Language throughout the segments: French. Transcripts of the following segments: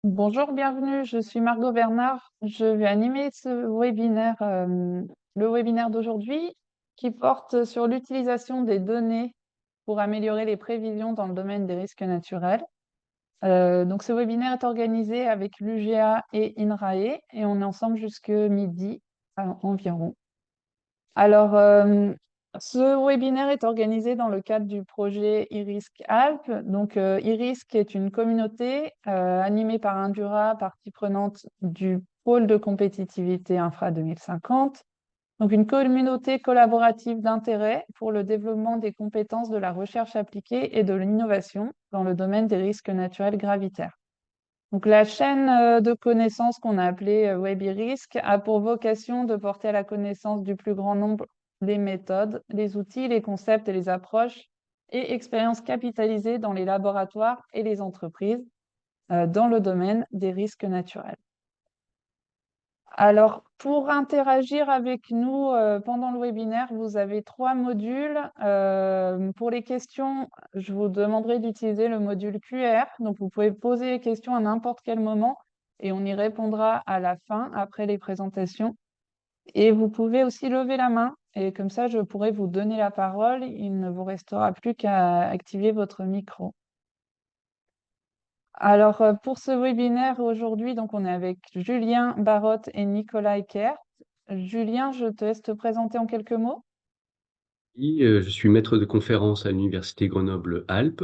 Bonjour, bienvenue. Je suis Margot Bernard. Je vais animer ce webinaire, le webinaire d'aujourd'hui qui porte sur l'utilisation des données pour améliorer les prévisions dans le domaine des risques naturels. Donc, ce webinaire est organisé avec l'UGA et INRAE et on est ensemble jusque midi environ. Alors, ce webinaire est organisé dans le cadre du projet IRISC Alpes. Donc, IRISC est une communauté animée par Indura, partie prenante du pôle de compétitivité Infra 2050. Donc, une communauté collaborative d'intérêt pour le développement des compétences de la recherche appliquée et de l'innovation dans le domaine des risques naturels gravitaires. Donc, la chaîne de connaissances qu'on a appelée WebIRISC a pour vocation de porter à la connaissance du plus grand nombre les méthodes, les outils, les concepts et les approches et expériences capitalisées dans les laboratoires et les entreprises dans le domaine des risques naturels. Alors, pour interagir avec nous pendant le webinaire, vous avez 3 modules. Pour les questions, je vous demanderai d'utiliser le module QR. Donc, vous pouvez poser les questions à n'importe quel moment et on y répondra à la fin, après les présentations. Et vous pouvez aussi lever la main et comme ça, je pourrai vous donner la parole. Il ne vous restera plus qu'à activer votre micro. Alors, pour ce webinaire aujourd'hui, donc on est avec Julien Barotte et Nicolas Eckert. Julien, je te laisse te présenter en quelques mots. Je suis maître de conférence à l'Université Grenoble-Alpes,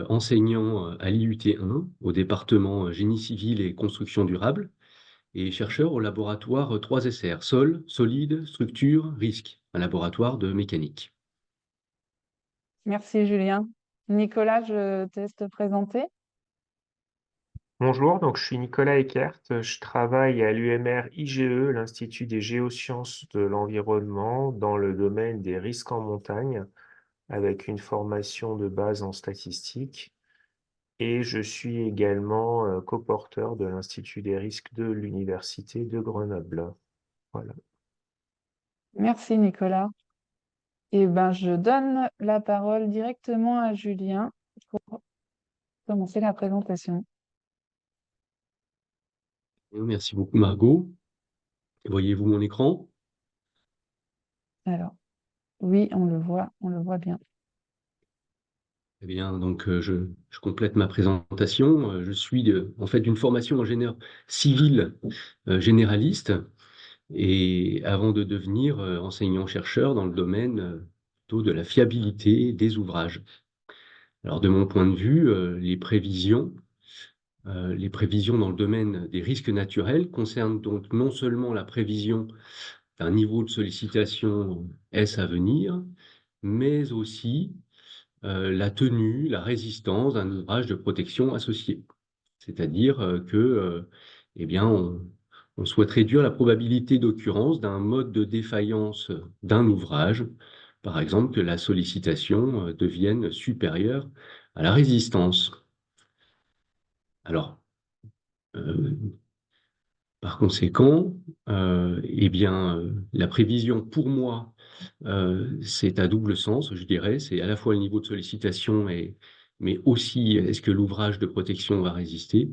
enseignant à l'IUT1 au département Génie civil et construction durable et chercheur au laboratoire 3SR, sol, solide, structure, risque, un laboratoire de mécanique. Merci Julien. Nicolas, je te laisse te présenter. Bonjour, donc je suis Nicolas Eckert, je travaille à l'UMR IGE, l'Institut des géosciences de l'environnement, dans le domaine des risques en montagne, avec une formation de base en statistique. Et je suis également coporteur de l'Institut des risques de l'Université de Grenoble. Voilà. Merci Nicolas. Et ben, je donne la parole directement à Julien pour commencer la présentation. Merci beaucoup Margot. Voyez-vous mon écran? Alors, oui, on le voit bien. Eh bien, donc je complète ma présentation. Je suis en fait d'une formation ingénieur civil généraliste. Et avant de devenir enseignant-chercheur dans le domaine plutôt de la fiabilité des ouvrages. Alors, de mon point de vue, les prévisions dans le domaine des risques naturels concernent donc non seulement la prévision d'un niveau de sollicitation S à venir, mais aussi la tenue, la résistance d'un ouvrage de protection associé. C'est-à-dire eh bien, on souhaite réduire la probabilité d'occurrence d'un mode de défaillance d'un ouvrage, par exemple que la sollicitation devienne supérieure à la résistance. Alors, euh, par conséquent, eh bien, la prévision pour moi, c'est à double sens, je dirais. C'est à la fois le niveau de sollicitation, mais aussi est-ce que l'ouvrage de protection va résister.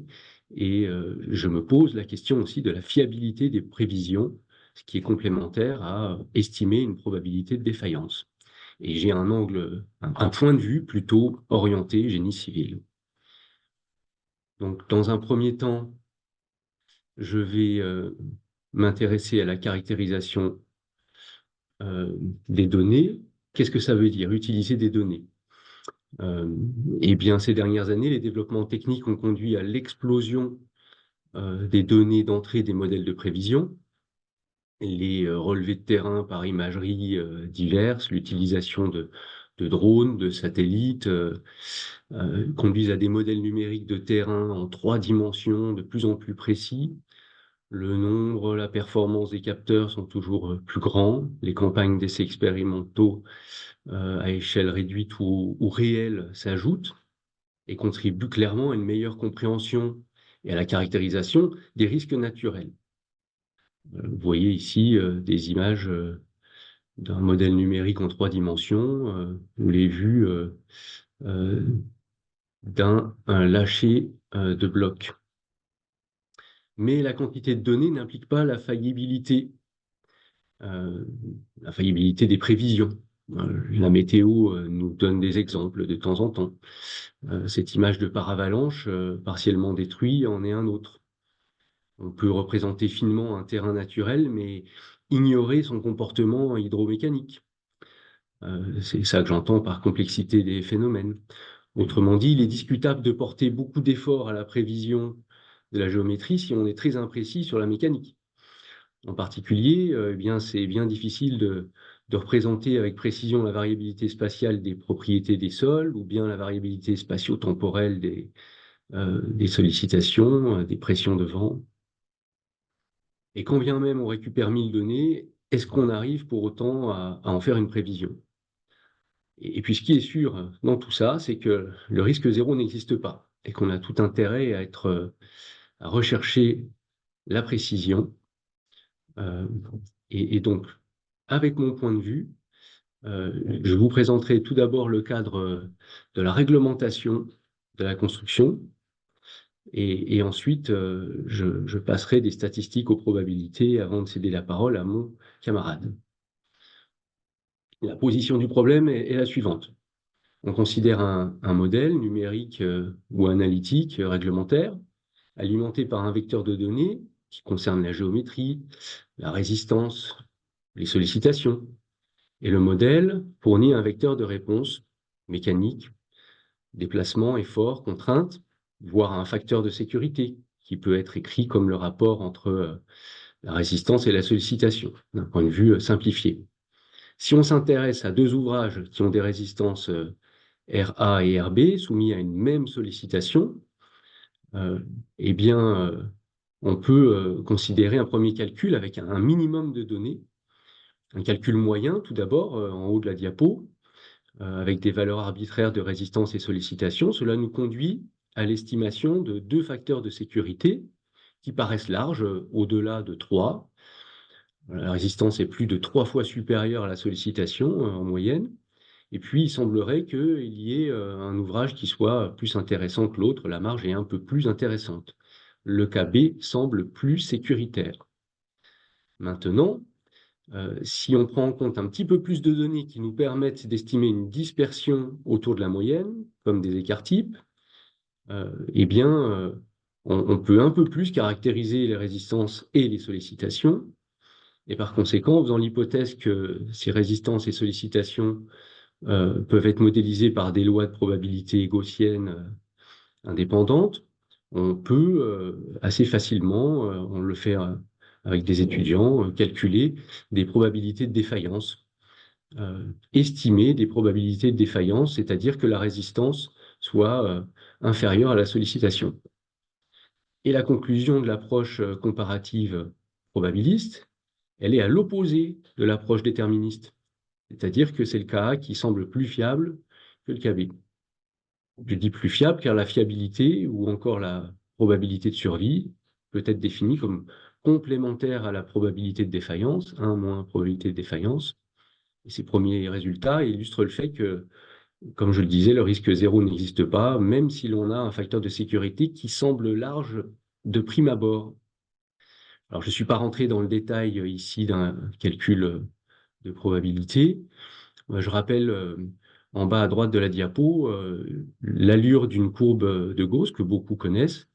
Et je me pose la question aussi de la fiabilité des prévisions, ce qui est complémentaire à estimer une probabilité de défaillance. Et j'ai un point de vue plutôt orienté génie civil. Donc, dans un premier temps, je vais m'intéresser à la caractérisation euh, des données. Qu'est-ce que ça veut dire, utiliser des données? Eh bien, ces dernières années, les développements techniques ont conduit à l'explosion des données d'entrée des modèles de prévision, les relevés de terrain par imagerie diverses, l'utilisation de drones, de satellites, conduisent à des modèles numériques de terrain en 3 dimensions de plus en plus précis. Le nombre, la performance des capteurs sont toujours plus grands. Les campagnes d'essais expérimentaux à échelle réduite ou réelle s'ajoutent et contribuent clairement à une meilleure compréhension et à la caractérisation des risques naturels. Vous voyez ici des images d'un modèle numérique en 3 dimensions, ou les vues d'un lâcher de blocs. mais la quantité de données n'implique pas la faillibilité des prévisions. La météo nous donne des exemples de temps en temps. Cette image de paravalanche partiellement détruit en est un autre. On peut représenter finement un terrain naturel, mais ignorer son comportement hydromécanique. C'est ça que j'entends par complexité des phénomènes. Autrement dit, il est discutable de porter beaucoup d'efforts à la prévision de la géométrie si on est très imprécis sur la mécanique. En particulier, eh bien, c'est bien difficile de représenter avec précision la variabilité spatiale des propriétés des sols ou bien la variabilité spatio-temporelle des sollicitations, des pressions de vent. Et quand bien même on récupère 1000 données, est-ce qu'on arrive pour autant à en faire une prévision? Et puis ce qui est sûr dans tout ça, c'est que le risque zéro n'existe pas et qu'on a tout intérêt à rechercher la précision. Et donc, avec mon point de vue, je vous présenterai tout d'abord le cadre de la réglementation de la construction et ensuite je passerai des statistiques aux probabilités avant de céder la parole à mon camarade. La position du problème est la suivante. On considère un modèle numérique ou analytique réglementaire alimenté par un vecteur de données qui concerne la géométrie, la résistance, les sollicitations. Et le modèle fournit un vecteur de réponse mécanique, déplacement, effort, contrainte, voire un facteur de sécurité qui peut être écrit comme le rapport entre la résistance et la sollicitation, d'un point de vue simplifié. Si on s'intéresse à deux ouvrages qui ont des résistances RA et RB soumis à une même sollicitation, eh bien, on peut considérer un premier calcul avec un minimum de données, un calcul moyen tout d'abord en haut de la diapo, avec des valeurs arbitraires de résistance et sollicitation. Cela nous conduit à l'estimation de deux facteurs de sécurité qui paraissent larges, au-delà de 3. La résistance est plus de 3 fois supérieure à la sollicitation en moyenne. Et puis, il semblerait qu'il y ait un ouvrage qui soit plus intéressant que l'autre. La marge est un peu plus intéressante. Le cas B semble plus sécuritaire. Maintenant, si on prend en compte un petit peu plus de données qui nous permettent d'estimer une dispersion autour de la moyenne, comme des écarts-types, eh bien, on peut un peu plus caractériser les résistances et les sollicitations. Et par conséquent, en faisant l'hypothèse que ces résistances et sollicitations peuvent être modélisées par des lois de probabilité gaussiennes indépendantes, on peut assez facilement, on le fait avec des étudiants, calculer des probabilités de défaillance, estimer des probabilités de défaillance, c'est-à-dire que la résistance soit inférieure à la sollicitation. Et la conclusion de l'approche comparative probabiliste, elle est à l'opposé de l'approche déterministe, c'est-à-dire que c'est le cas A qui semble plus fiable que le cas B. Je dis plus fiable car la fiabilité ou encore la probabilité de survie peut être définie comme complémentaire à la probabilité de défaillance, 1 moins probabilité de défaillance. Et ces premiers résultats illustrent le fait que, comme je le disais, le risque zéro n'existe pas, même si l'on a un facteur de sécurité qui semble large de prime abord. Alors, je ne suis pas rentré dans le détail ici d'un calcul de probabilité. Je rappelle en bas à droite de la diapo l'allure d'une courbe de Gauss que beaucoup connaissent,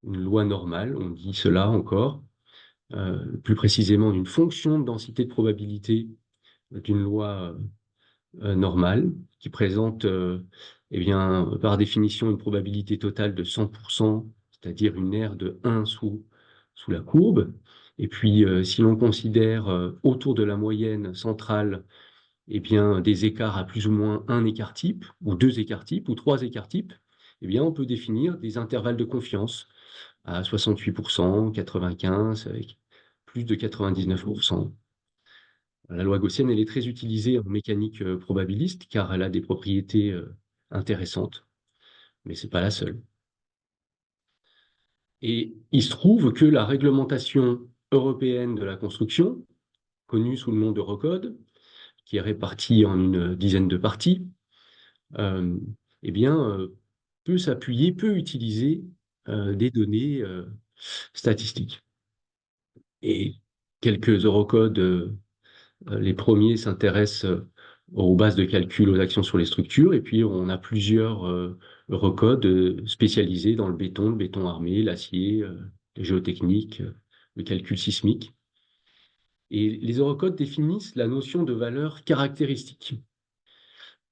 une loi normale, on dit cela encore, plus précisément d'une fonction de densité de probabilité d'une loi normale qui présente eh bien, par définition une probabilité totale de 100%, c'est-à-dire une aire de 1 sous la courbe. Et puis, si l'on considère autour de la moyenne centrale eh bien, des écarts à plus ou moins un écart type, ou 2 écarts types, ou 3 écarts types, eh bien, on peut définir des intervalles de confiance à 68%, 95%, avec plus de 99%. La loi gaussienne, elle est très utilisée en mécanique probabiliste, car elle a des propriétés intéressantes, mais ce n'est pas la seule. Et il se trouve que la réglementation européenne de la construction, connue sous le nom d'Eurocode, qui est répartie en une dizaine de parties, eh bien, peut s'appuyer, peut utiliser des données statistiques. Et quelques eurocodes, les premiers s'intéressent aux bases de calcul, aux actions sur les structures, et puis on a plusieurs recodes spécialisés dans le béton armé, l'acier, les géotechniques, le calcul sismique. Et les eurocodes définissent la notion de valeur caractéristique.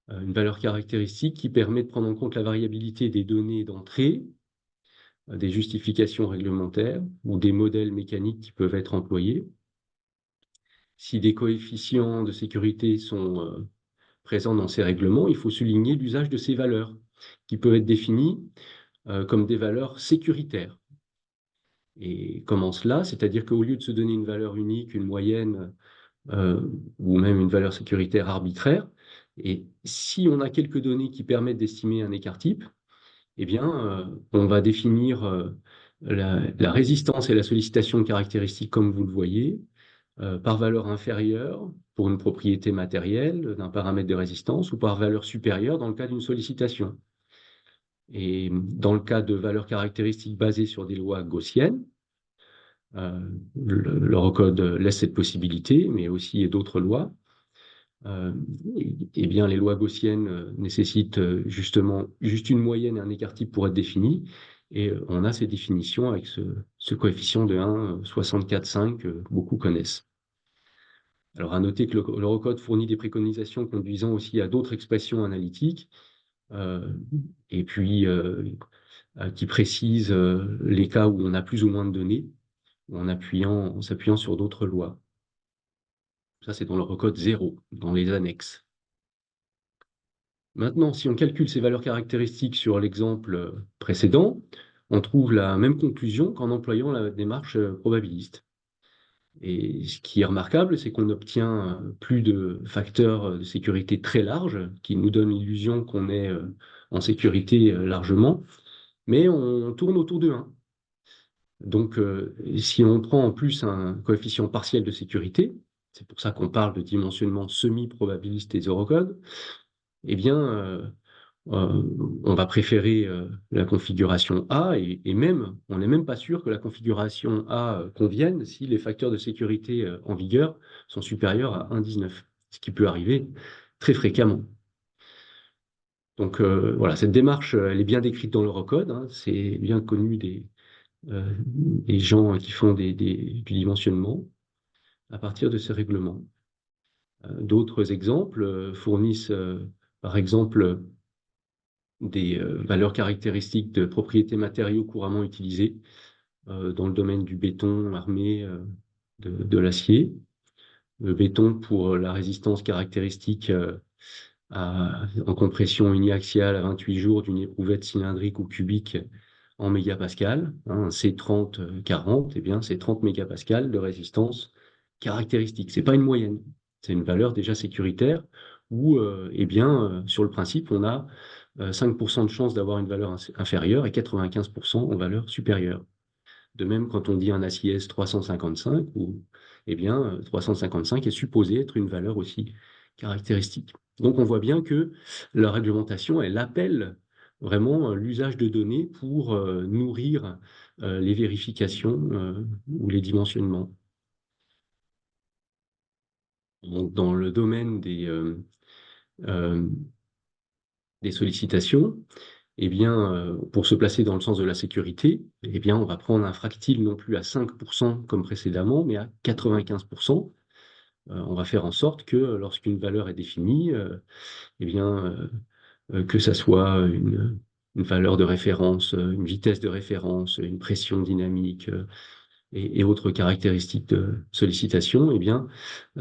Une valeur caractéristique qui permet de prendre en compte la variabilité des données d'entrée, des justifications réglementaires ou des modèles mécaniques qui peuvent être employés. Si des coefficients de sécurité sont présents dans ces règlements, il faut souligner l'usage de ces valeurs, qui peuvent être définies comme des valeurs sécuritaires. Et comment cela? C'est-à-dire qu'au lieu de se donner une valeur unique, une moyenne, ou même une valeur sécuritaire arbitraire, et si on a quelques données qui permettent d'estimer un écart type, eh bien, on va définir la résistance et la sollicitation de caractéristiques, comme vous le voyez, par valeur inférieure pour une propriété matérielle d'un paramètre de résistance ou par valeur supérieure dans le cas d'une sollicitation. Et dans le cas de valeurs caractéristiques basées sur des lois gaussiennes, l'eurocode laisse cette possibilité, mais aussi d'autres lois. Eh bien, les lois gaussiennes nécessitent justement juste une moyenne et un écart type pour être définis. Et on a ces définitions avec ce coefficient de 1,64,5 que beaucoup connaissent. Alors, à noter que l'eurocode fournit des préconisations conduisant aussi à d'autres expressions analytiques, et puis qui précisent les cas où on a plus ou moins de données, en s'appuyant sur d'autres lois. Ça, c'est dans l'eurocode 0, dans les annexes. Maintenant, si on calcule ces valeurs caractéristiques sur l'exemple précédent, on trouve la même conclusion qu'en employant la démarche probabiliste. Et ce qui est remarquable, c'est qu'on obtient plus de facteurs de sécurité très larges, qui nous donnent l'illusion qu'on est en sécurité largement, mais on tourne autour de 1. Donc, si on prend en plus un coefficient partiel de sécurité, c'est pour ça qu'on parle de dimensionnement semi-probabiliste des eurocodes, eh bien, on va préférer la configuration A et même, on n'est même pas sûr que la configuration A convienne si les facteurs de sécurité en vigueur sont supérieurs à 1,19, ce qui peut arriver très fréquemment. Donc voilà, cette démarche, elle est bien décrite dans l'eurocode, hein, c'est bien connu des gens qui font du dimensionnement à partir de ces règlements. D'autres exemples fournissent, par exemple, des valeurs caractéristiques de propriétés matériaux couramment utilisées dans le domaine du béton armé, de l'acier. Le béton pour la résistance caractéristique en compression uniaxiale à 28 jours d'une éprouvette cylindrique ou cubique en mégapascal, hein, C30-40, eh bien, c'est 30 mégapascales de résistance caractéristique. Ce n'est pas une moyenne, c'est une valeur déjà sécuritaire où, eh bien, sur le principe, on a 5% de chance d'avoir une valeur inférieure et 95% en valeur supérieure. De même, quand on dit un acier S 355, eh bien, 355 est supposé être une valeur aussi caractéristique. Donc, on voit bien que la réglementation, elle appelle vraiment l'usage de données pour nourrir les vérifications ou les dimensionnements. Donc, dans le domaine des sollicitations, eh bien, pour se placer dans le sens de la sécurité, eh bien, on va prendre un fractile non plus à 5% comme précédemment, mais à 95%. On va faire en sorte que lorsqu'une valeur est définie, eh bien, que ça soit une valeur de référence, une vitesse de référence, une pression dynamique et autres caractéristiques de sollicitation, eh bien,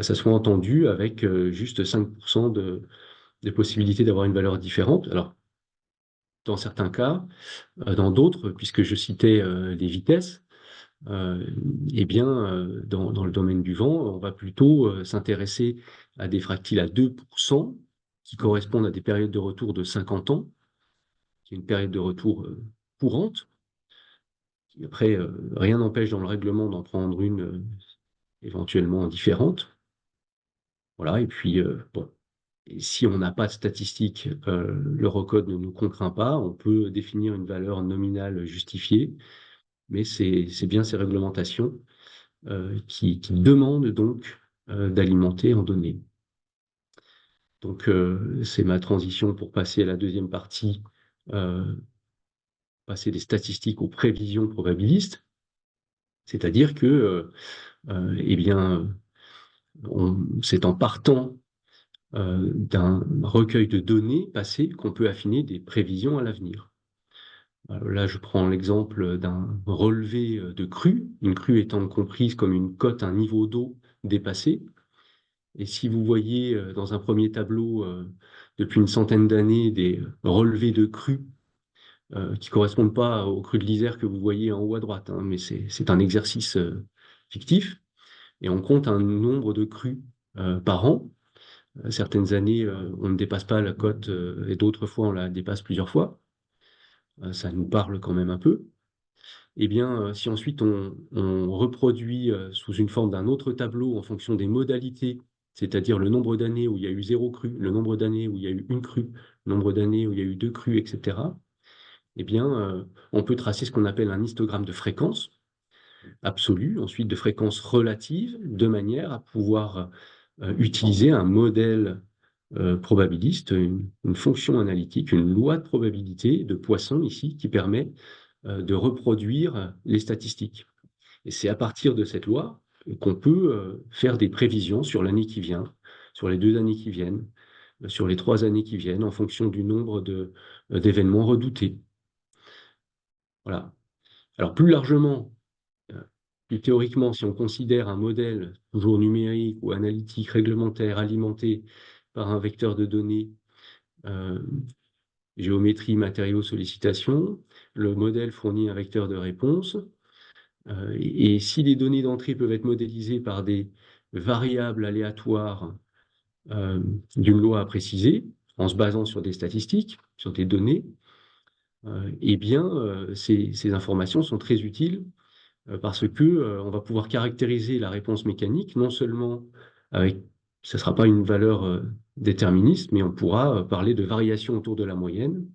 ça soit entendu avec juste 5% de possibilité d'avoir une valeur différente. Alors, dans certains cas, dans d'autres, puisque je citais les vitesses, eh bien, dans le domaine du vent, on va plutôt s'intéresser à des fractiles à 2% qui correspondent à des périodes de retour de 50 ans, qui est une période de retour courante. Après, rien n'empêche dans le règlement d'en prendre une éventuellement différente. Voilà, et puis, bon, et si on n'a pas de statistiques, l'eurocode ne nous contraint pas, on peut définir une valeur nominale justifiée mais c'est bien ces réglementations qui demandent donc d'alimenter en données. Donc, c'est ma transition pour passer à la deuxième partie, passer des statistiques aux prévisions probabilistes, c'est-à-dire que, eh bien, c'est en partant d'un recueil de données passées qu'on peut affiner des prévisions à l'avenir. Là, je prends l'exemple d'un relevé de crue, une crue étant comprise comme une cote, un niveau d'eau dépassé. Et si vous voyez dans un premier tableau, depuis une centaine d'années, des relevés de crues qui correspondent pas aux crues de l'Isère que vous voyez en haut à droite, hein, mais c'est un exercice fictif, et on compte un nombre de crues par an. Certaines années, on ne dépasse pas la cote, et d'autres fois, on la dépasse plusieurs fois. Ça nous parle quand même un peu. Eh bien, si ensuite on reproduit sous une forme d'un autre tableau en fonction des modalités, c'est-à-dire le nombre d'années où il y a eu 0 crue, le nombre d'années où il y a eu une crue, le nombre d'années où il y a eu 2 crues, etc., eh bien, on peut tracer ce qu'on appelle un histogramme de fréquence absolue, ensuite de fréquence relative, de manière à pouvoir utiliser un modèle probabiliste, une fonction analytique, une loi de probabilité de Poisson ici, qui permet de reproduire les statistiques. Et c'est à partir de cette loi qu'on peut faire des prévisions sur l'année qui vient, sur les 2 années qui viennent, sur les 3 années qui viennent, en fonction du nombre d'événements redoutés. Voilà. Alors plus largement, plus théoriquement, si on considère un modèle toujours numérique ou analytique réglementaire alimenté par un vecteur de données, géométrie, matériaux, sollicitation, le modèle fournit un vecteur de réponse. Et si les données d'entrée peuvent être modélisées par des variables aléatoires d'une loi à préciser, en se basant sur des statistiques, sur des données, eh bien, ces informations sont très utiles parce que on va pouvoir caractériser la réponse mécanique, non seulement avec, ce ne sera pas une valeur déterministe, mais on pourra parler de variation autour de la moyenne,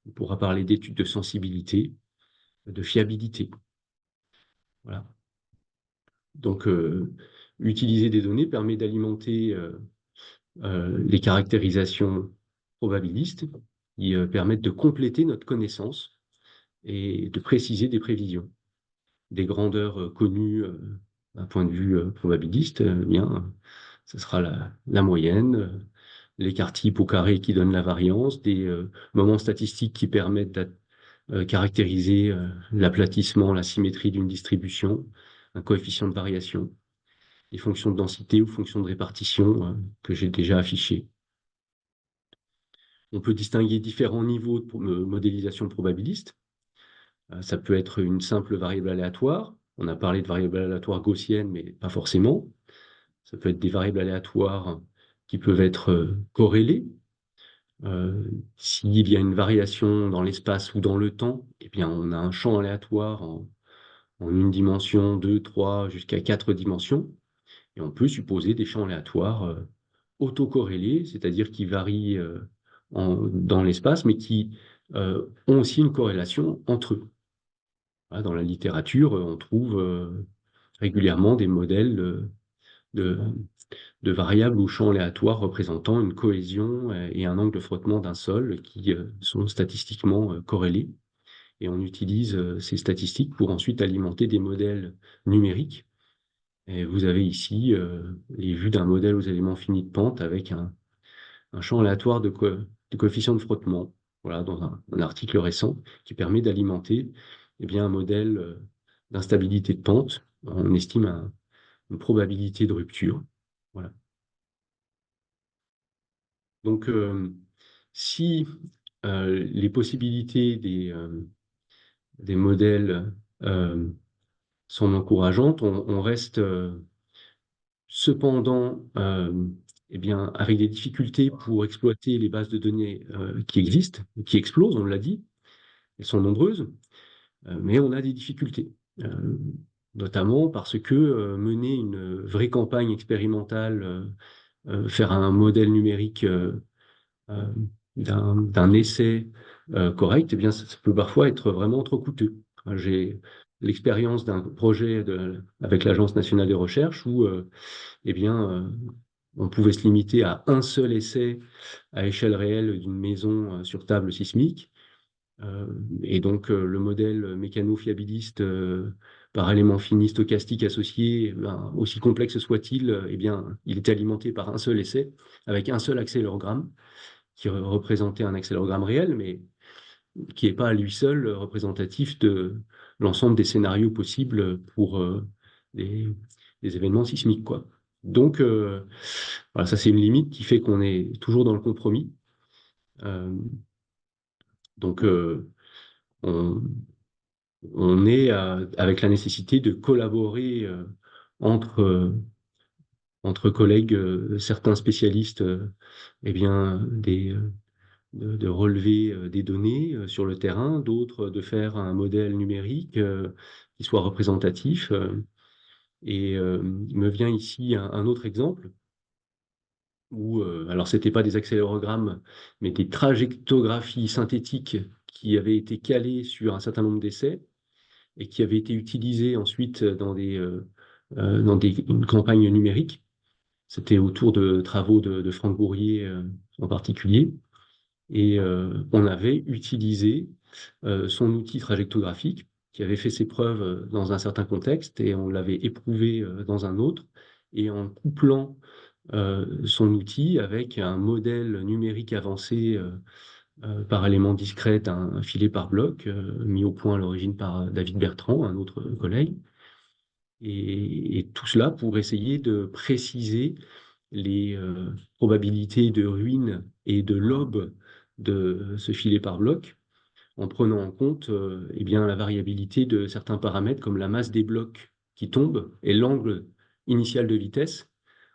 on pourra parler d'études de sensibilité, de fiabilité. Voilà. Donc, utiliser des données permet d'alimenter les caractérisations probabilistes qui permettent de compléter notre connaissance et de préciser des prévisions. Des grandeurs connues d'un point de vue probabiliste, bien, ce sera la moyenne, l'écart type au carré qui donne la variance, des moments statistiques qui permettent de caractériser l'aplatissement, la symétrie d'une distribution, un coefficient de variation, des fonctions de densité ou fonctions de répartition que j'ai déjà affichées. On peut distinguer différents niveaux de modélisation probabiliste. Ça peut être une simple variable aléatoire. On a parlé de variables aléatoires gaussiennes, mais pas forcément. Ça peut être des variables aléatoires qui peuvent être corrélées. S'il y a une variation dans l'espace ou dans le temps, eh bien, on a un champ aléatoire en une dimension, 2, 3, jusqu'à 4 dimensions. Et on peut supposer des champs aléatoires autocorrélés, c'est-à-dire qui varient dans l'espace, mais qui ont aussi une corrélation entre eux. Voilà, dans la littérature, on trouve régulièrement des modèles de variables ou champs aléatoires représentant une cohésion et un angle de frottement d'un sol qui sont statistiquement corrélés. Et on utilise ces statistiques pour ensuite alimenter des modèles numériques. Et vous avez ici les vues d'un modèle aux éléments finis de pente avec un champ aléatoire de coefficient de frottement, voilà, dans un article récent, qui permet d'alimenter un modèle d'instabilité de pente. On estime une probabilité de rupture. Voilà. Donc, si les possibilités des modèles sont encourageantes, on reste cependant avec des difficultés pour exploiter les bases de données qui existent, qui explosent, on l'a dit, elles sont nombreuses, mais on a des difficultés, notamment parce que mener une vraie campagne expérimentale, faire un modèle numérique d'un essai correct, eh bien, ça peut parfois être vraiment trop coûteux. J'ai l'expérience d'un projet avec l'Agence nationale de recherche où eh bien, on pouvait se limiter à un seul essai à échelle réelle d'une maison sur table sismique. Et donc, le modèle mécano-fiabiliste par élément fini stochastique associé, ben, aussi complexe soit-il, eh bien, il était alimenté par un seul essai, avec un seul accélérogramme, qui représentait un accélérogramme réel, mais qui n'est pas à lui seul représentatif de l'ensemble des scénarios possibles pour des, des événements sismiques, quoi. Donc, voilà, ça c'est une limite qui fait qu'on est toujours dans le compromis. Euh, donc, on, on est avec la nécessité de collaborer entre, entre collègues, certains spécialistes, eh bien, de relever des données sur le terrain, d'autres de faire un modèle numérique qui soit représentatif. Et il me vient ici un autre exemple où, alors c'était pas des accélérogrammes, mais des trajectographies synthétiques qui avaient été calées sur un certain nombre d'essais et qui avaient été utilisées ensuite dans une campagne numérique. C'était autour de travaux de Franck Bourrier en particulier. Et on avait utilisé son outil trajectographique qui avait fait ses preuves dans un certain contexte et on l'avait éprouvé dans un autre. Et en couplant son outil avec un modèle numérique avancé par élément discret d'un filet par bloc, mis au point à l'origine par David Bertrand, un autre collègue. Et tout cela pour essayer de préciser les probabilités de ruine et de lobe de ce filet par bloc, en prenant en compte eh bien, la variabilité de certains paramètres comme la masse des blocs qui tombent et l'angle initial de vitesse,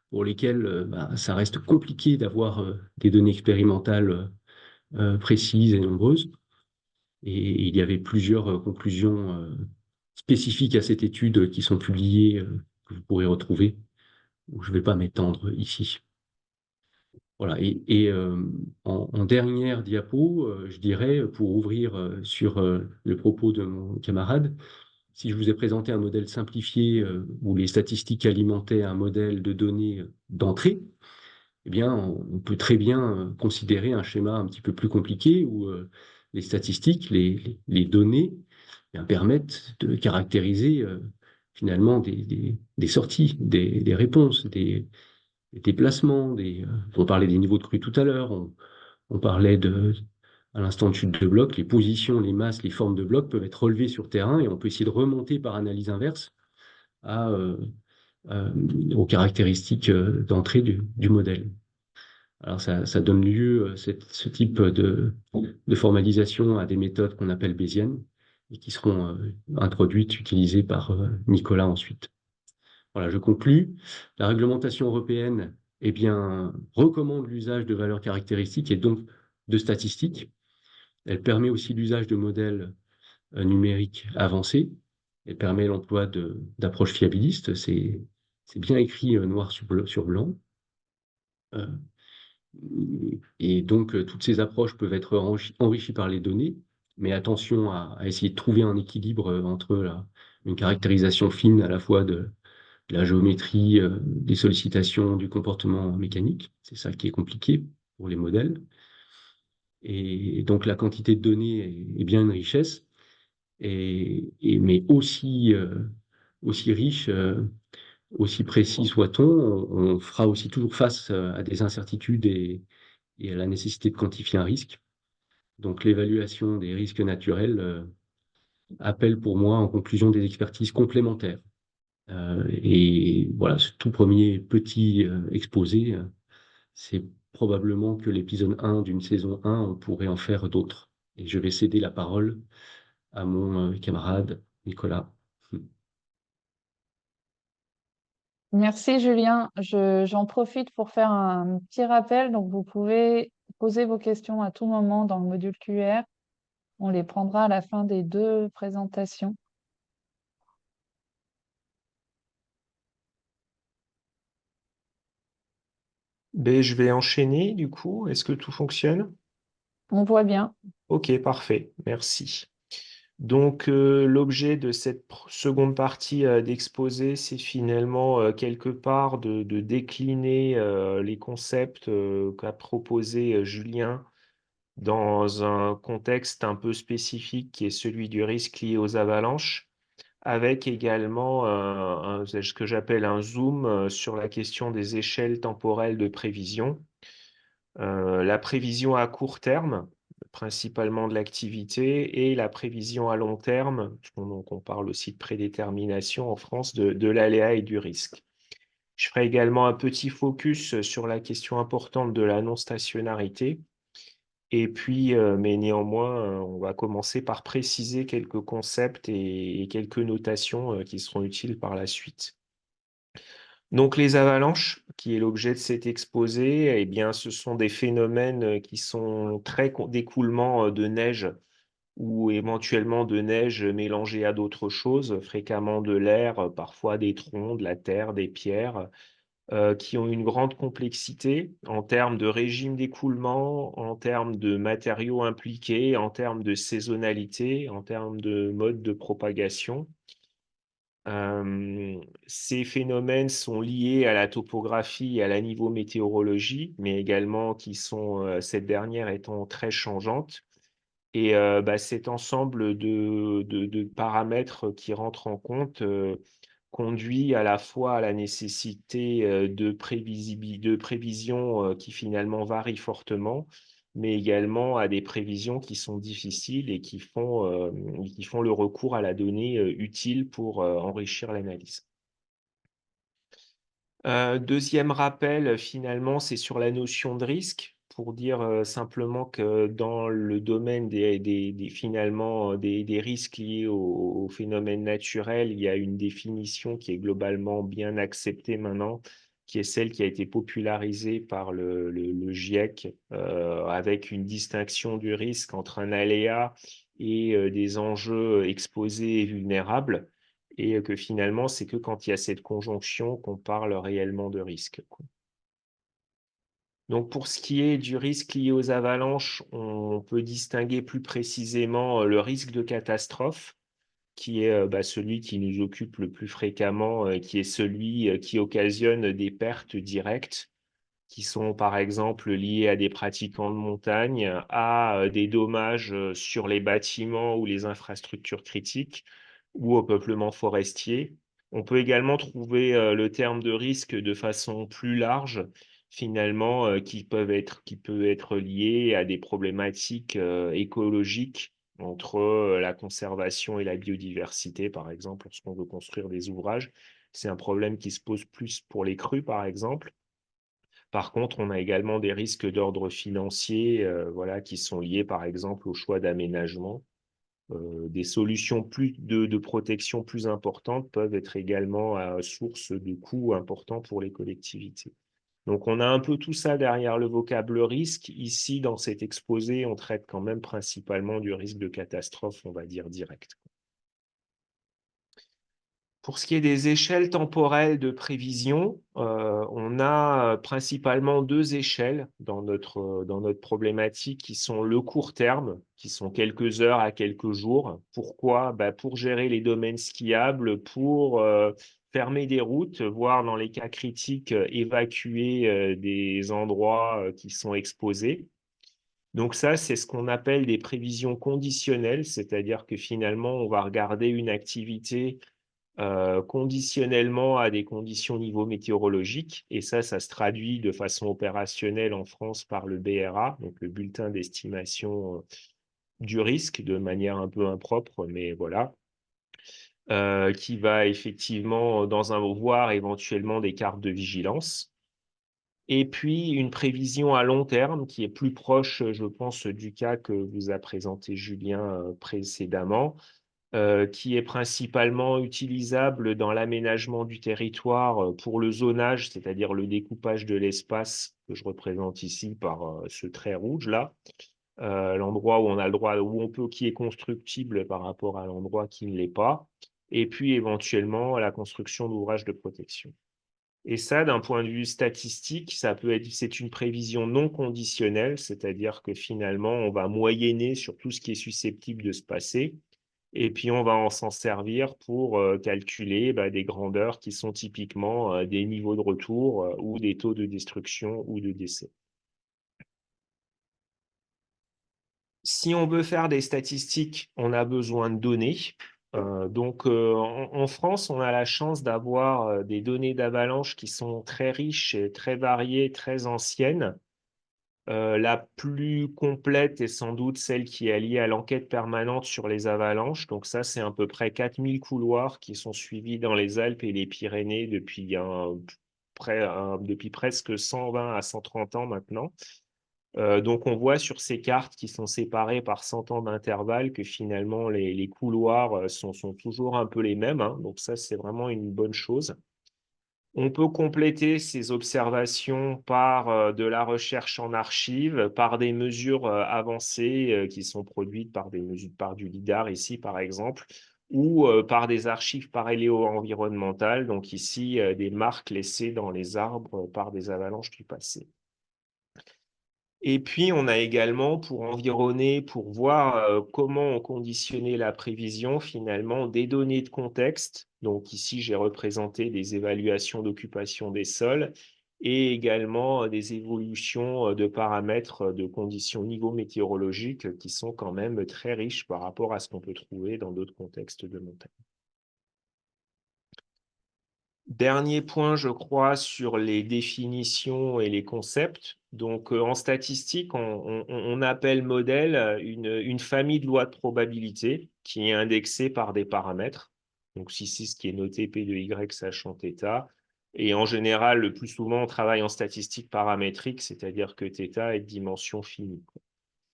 pour lesquels bah, ça reste compliqué d'avoir des données expérimentales précises et nombreuses. Et il y avait plusieurs conclusions spécifiques à cette étude qui sont publiées, que vous pourrez retrouver, où je ne vais pas m'étendre ici. Voilà, et en dernière diapo, je dirais, pour ouvrir sur le propos de mon camarade, si je vous ai présenté un modèle simplifié où les statistiques alimentaient un modèle de données d'entrée, eh bien, on peut très bien considérer un schéma un petit peu plus compliqué où les statistiques, les données, eh bien, permettent de caractériser finalement des sorties, des réponses, des déplacements, on parlait des niveaux de crue tout à l'heure, on parlait à l'instant de chute de blocs, les positions, les masses, les formes de blocs peuvent être relevées sur terrain et on peut essayer de remonter par analyse inverse à, euh, aux caractéristiques d'entrée du modèle. Alors ça donne lieu, ce type de formalisation à des méthodes qu'on appelle bayésiennes et qui seront introduites, utilisées par Nicolas ensuite. Voilà, je conclus. La réglementation européenne, eh bien, recommande l'usage de valeurs caractéristiques et donc de statistiques. Elle permet aussi l'usage de modèles numériques avancés. Elle permet l'emploi d'approches fiabilistes. C'est bien écrit noir sur blanc. Et donc, toutes ces approches peuvent être enrichies par les données, mais attention à essayer de trouver un équilibre entre une caractérisation fine à la fois de la géométrie, des sollicitations du comportement mécanique. C'est ça qui est compliqué pour les modèles. Et donc, la quantité de données est bien une richesse, mais aussi riche, aussi précis soit-on, on fera aussi toujours face à des incertitudes et à la nécessité de quantifier un risque. Donc, l'évaluation des risques naturels appelle pour moi en conclusion des expertises complémentaires. Et voilà, ce tout premier petit exposé, c'est probablement que l'épisode 1 d'une saison 1, on pourrait en faire d'autres. Et je vais céder la parole à mon camarade Nicolas. Merci Julien. J'en profite pour faire un petit rappel. Donc, vous pouvez poser vos questions à tout moment dans le module QR. On les prendra à la fin des 2 présentations. Ben, je vais enchaîner du coup. Est-ce que tout fonctionne? On voit bien. Ok, parfait. Merci. Donc, l'objet de cette seconde partie d'exposé, c'est finalement quelque part de décliner les concepts qu'a proposé Julien dans un contexte un peu spécifique qui est celui du risque lié aux avalanches, avec également ce que j'appelle un zoom sur la question des échelles temporelles de prévision. La prévision à court terme, principalement de l'activité, et la prévision à long terme, donc on parle aussi de prédétermination en France, de l'aléa et du risque. Je ferai également un petit focus sur la question importante de la non-stationnarité. Et puis, mais néanmoins, on va commencer par préciser quelques concepts et quelques notations qui seront utiles par la suite. Donc les avalanches, qui est l'objet de cet exposé, eh bien, ce sont des phénomènes qui sont très d'écoulement de neige ou éventuellement de neige mélangée à d'autres choses, fréquemment de l'air, parfois des troncs, de la terre, des pierres, qui ont une grande complexité en termes de régime d'écoulement, en termes de matériaux impliqués, en termes de saisonnalité, en termes de mode de propagation. Ces phénomènes sont liés à la topographie et à la nivométéorologie, mais également qui sont, cette dernière étant très changeante. Et cet ensemble de paramètres qui rentrent en compte conduit à la fois à la nécessité de prévisions qui finalement varient fortement, mais également à des prévisions qui sont difficiles et qui font le recours à la donnée utile pour enrichir l'analyse. Deuxième rappel, finalement, c'est sur la notion de risque, pour dire simplement que dans le domaine finalement, des risques liés aux phénomènes naturels, il y a une définition qui est globalement bien acceptée maintenant, qui est celle qui a été popularisée par le GIEC, avec une distinction du risque entre un aléa et des enjeux exposés et vulnérables. Et que finalement, c'est que quand il y a cette conjonction qu'on parle réellement de risque, quoi. Donc, pour ce qui est du risque lié aux avalanches, on peut distinguer plus précisément le risque de catastrophe, qui est celui qui nous occupe le plus fréquemment, qui est celui qui occasionne des pertes directes, qui sont par exemple liées à des pratiquants de montagne, à des dommages sur les bâtiments ou les infrastructures critiques, ou au peuplement forestier. On peut également trouver le terme de risque de façon plus large, finalement, qui peut être lié à des problématiques écologiques entre la conservation et la biodiversité, par exemple, lorsqu'on veut construire des ouvrages. C'est un problème qui se pose plus pour les crues, par exemple. Par contre, on a également des risques d'ordre financier, voilà, qui sont liés, par exemple, au choix d'aménagement. Des solutions de protection plus importantes peuvent être également à source de coûts importants pour les collectivités. Donc, on a un peu tout ça derrière le vocable risque. Ici, dans cet exposé, on traite quand même principalement du risque de catastrophe, on va dire, direct. Pour ce qui est des échelles temporelles de prévision, on a principalement deux échelles dans notre problématique qui sont le court terme, qui sont quelques heures à quelques jours. Pourquoi? Pour gérer les domaines skiables, pour fermer des routes, voire dans les cas critiques, évacuer des endroits qui sont exposés. Donc ça, c'est ce qu'on appelle des prévisions conditionnelles, c'est-à-dire que finalement, on va regarder une activité conditionnellement à des conditions niveau météorologique. Et ça se traduit de façon opérationnelle en France par le BRA, donc le bulletin d'estimation du risque, de manière un peu impropre, mais voilà, qui va effectivement voir éventuellement des cartes de vigilance. Et puis une prévision à long terme qui est plus proche, je pense, du cas que vous a présenté Julien précédemment, qui est principalement utilisable dans l'aménagement du territoire pour le zonage, c'est-à-dire le découpage de l'espace que je représente ici par ce trait rouge là, l'endroit où on a le droit, qui est constructible par rapport à l'endroit qui ne l'est pas, et puis éventuellement la construction d'ouvrages de protection. Et ça, d'un point de vue statistique, c'est une prévision non conditionnelle, c'est-à-dire que finalement, on va moyenner sur tout ce qui est susceptible de se passer. Et puis, on va s'en servir pour calculer des grandeurs qui sont typiquement des niveaux de retour ou des taux de destruction ou de décès. Si on veut faire des statistiques, on a besoin de données. En France, on a la chance d'avoir des données d'avalanche qui sont très riches, et très variées, très anciennes. La plus complète est sans doute celle qui est liée à l'enquête permanente sur les avalanches. Donc ça, c'est à peu près 4000 couloirs qui sont suivis dans les Alpes et les Pyrénées depuis presque 120 à 130 ans maintenant. Donc on voit sur ces cartes qui sont séparées par 100 ans d'intervalle que finalement les couloirs sont toujours un peu les mêmes, hein. Donc ça, c'est vraiment une bonne chose. On peut compléter ces observations par de la recherche en archives, par des mesures avancées qui sont produites par du LIDAR ici par exemple, ou par des archives paléo-environnementales, donc ici des marques laissées dans les arbres par des avalanches du passé. Et puis, on a également, pour environner, pour voir comment on conditionnait la prévision, finalement, des données de contexte. Donc ici, j'ai représenté des évaluations d'occupation des sols et également des évolutions de paramètres de conditions niveau météorologiques qui sont quand même très riches par rapport à ce qu'on peut trouver dans d'autres contextes de montagne. Dernier point, je crois, sur les définitions et les concepts. Donc, en statistique, on appelle modèle une famille de lois de probabilité qui est indexée par des paramètres. Donc, si c'est ce qui est noté P de Y sachant θ. Et en général, le plus souvent, on travaille en statistique paramétrique, c'est-à-dire que θ est de dimension finie.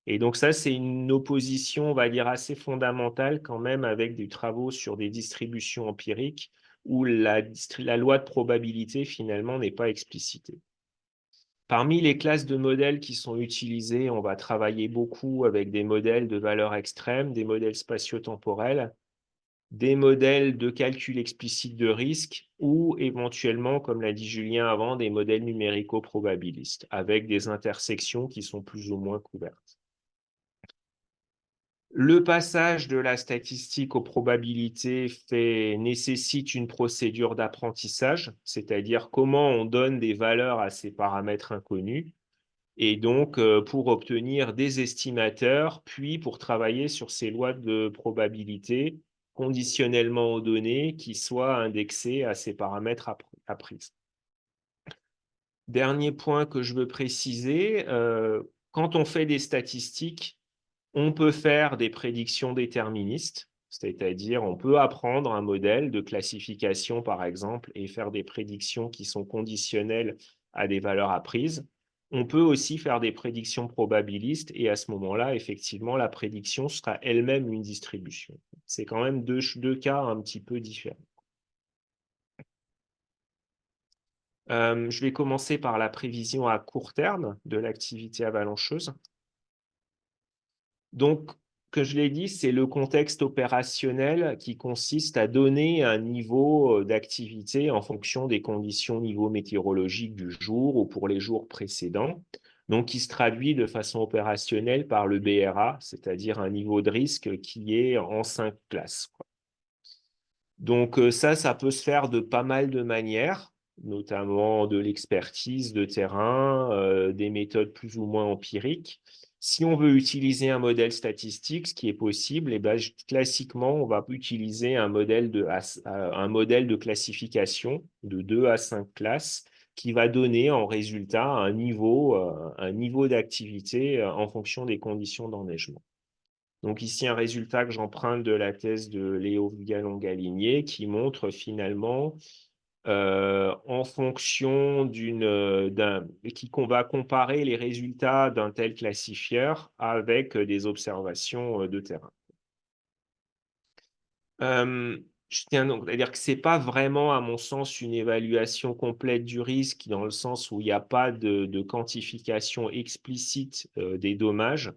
Et donc ça, c'est une opposition, on va dire, assez fondamentale quand même avec des travaux sur des distributions empiriques où la loi de probabilité, finalement, n'est pas explicitée. Parmi les classes de modèles qui sont utilisées, on va travailler beaucoup avec des modèles de valeur extrême, des modèles spatio-temporels, des modèles de calcul explicite de risque ou éventuellement, comme l'a dit Julien avant, des modèles numérico-probabilistes avec des intersections qui sont plus ou moins couvertes. Le passage de la statistique aux probabilités nécessite une procédure d'apprentissage, c'est-à-dire comment on donne des valeurs à ces paramètres inconnus, et donc pour obtenir des estimateurs, puis pour travailler sur ces lois de probabilité conditionnellement aux données qui soient indexées à ces paramètres apprises. Dernier point que je veux préciser, quand on fait des statistiques, on peut faire des prédictions déterministes, c'est-à-dire on peut apprendre un modèle de classification, par exemple, et faire des prédictions qui sont conditionnelles à des valeurs apprises. On peut aussi faire des prédictions probabilistes, et à ce moment-là, effectivement, la prédiction sera elle-même une distribution. C'est quand même deux cas un petit peu différents. Je vais commencer par la prévision à court terme de l'activité avalancheuse. Donc, comme je l'ai dit, c'est le contexte opérationnel qui consiste à donner un niveau d'activité en fonction des conditions niveau météorologique du jour ou pour les jours précédents, donc qui se traduit de façon opérationnelle par le BRA, c'est-à-dire un niveau de risque qui est en 5 classes. Donc ça peut se faire de pas mal de manières, notamment de l'expertise de terrain, des méthodes plus ou moins empiriques. Si on veut utiliser un modèle statistique, ce qui est possible, classiquement, on va utiliser un modèle de classification de 2 à 5 classes qui va donner en résultat un niveau d'activité en fonction des conditions d'enneigement. Donc ici, un résultat que j'emprunte de la thèse de Léo Gallon-Galinier qui montre finalement, en fonction qu'on va comparer les résultats d'un tel classifieur avec des observations de terrain. Je tiens donc à dire que ce n'est pas vraiment, à mon sens, une évaluation complète du risque, dans le sens où il n'y a pas de quantification explicite des dommages.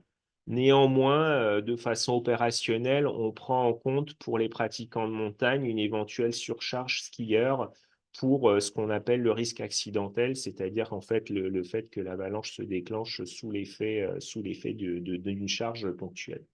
Néanmoins, de façon opérationnelle, on prend en compte pour les pratiquants de montagne une éventuelle surcharge skieur pour ce qu'on appelle le risque accidentel, c'est-à-dire en fait le fait que l'avalanche se déclenche sous l'effet d'une charge ponctuelle.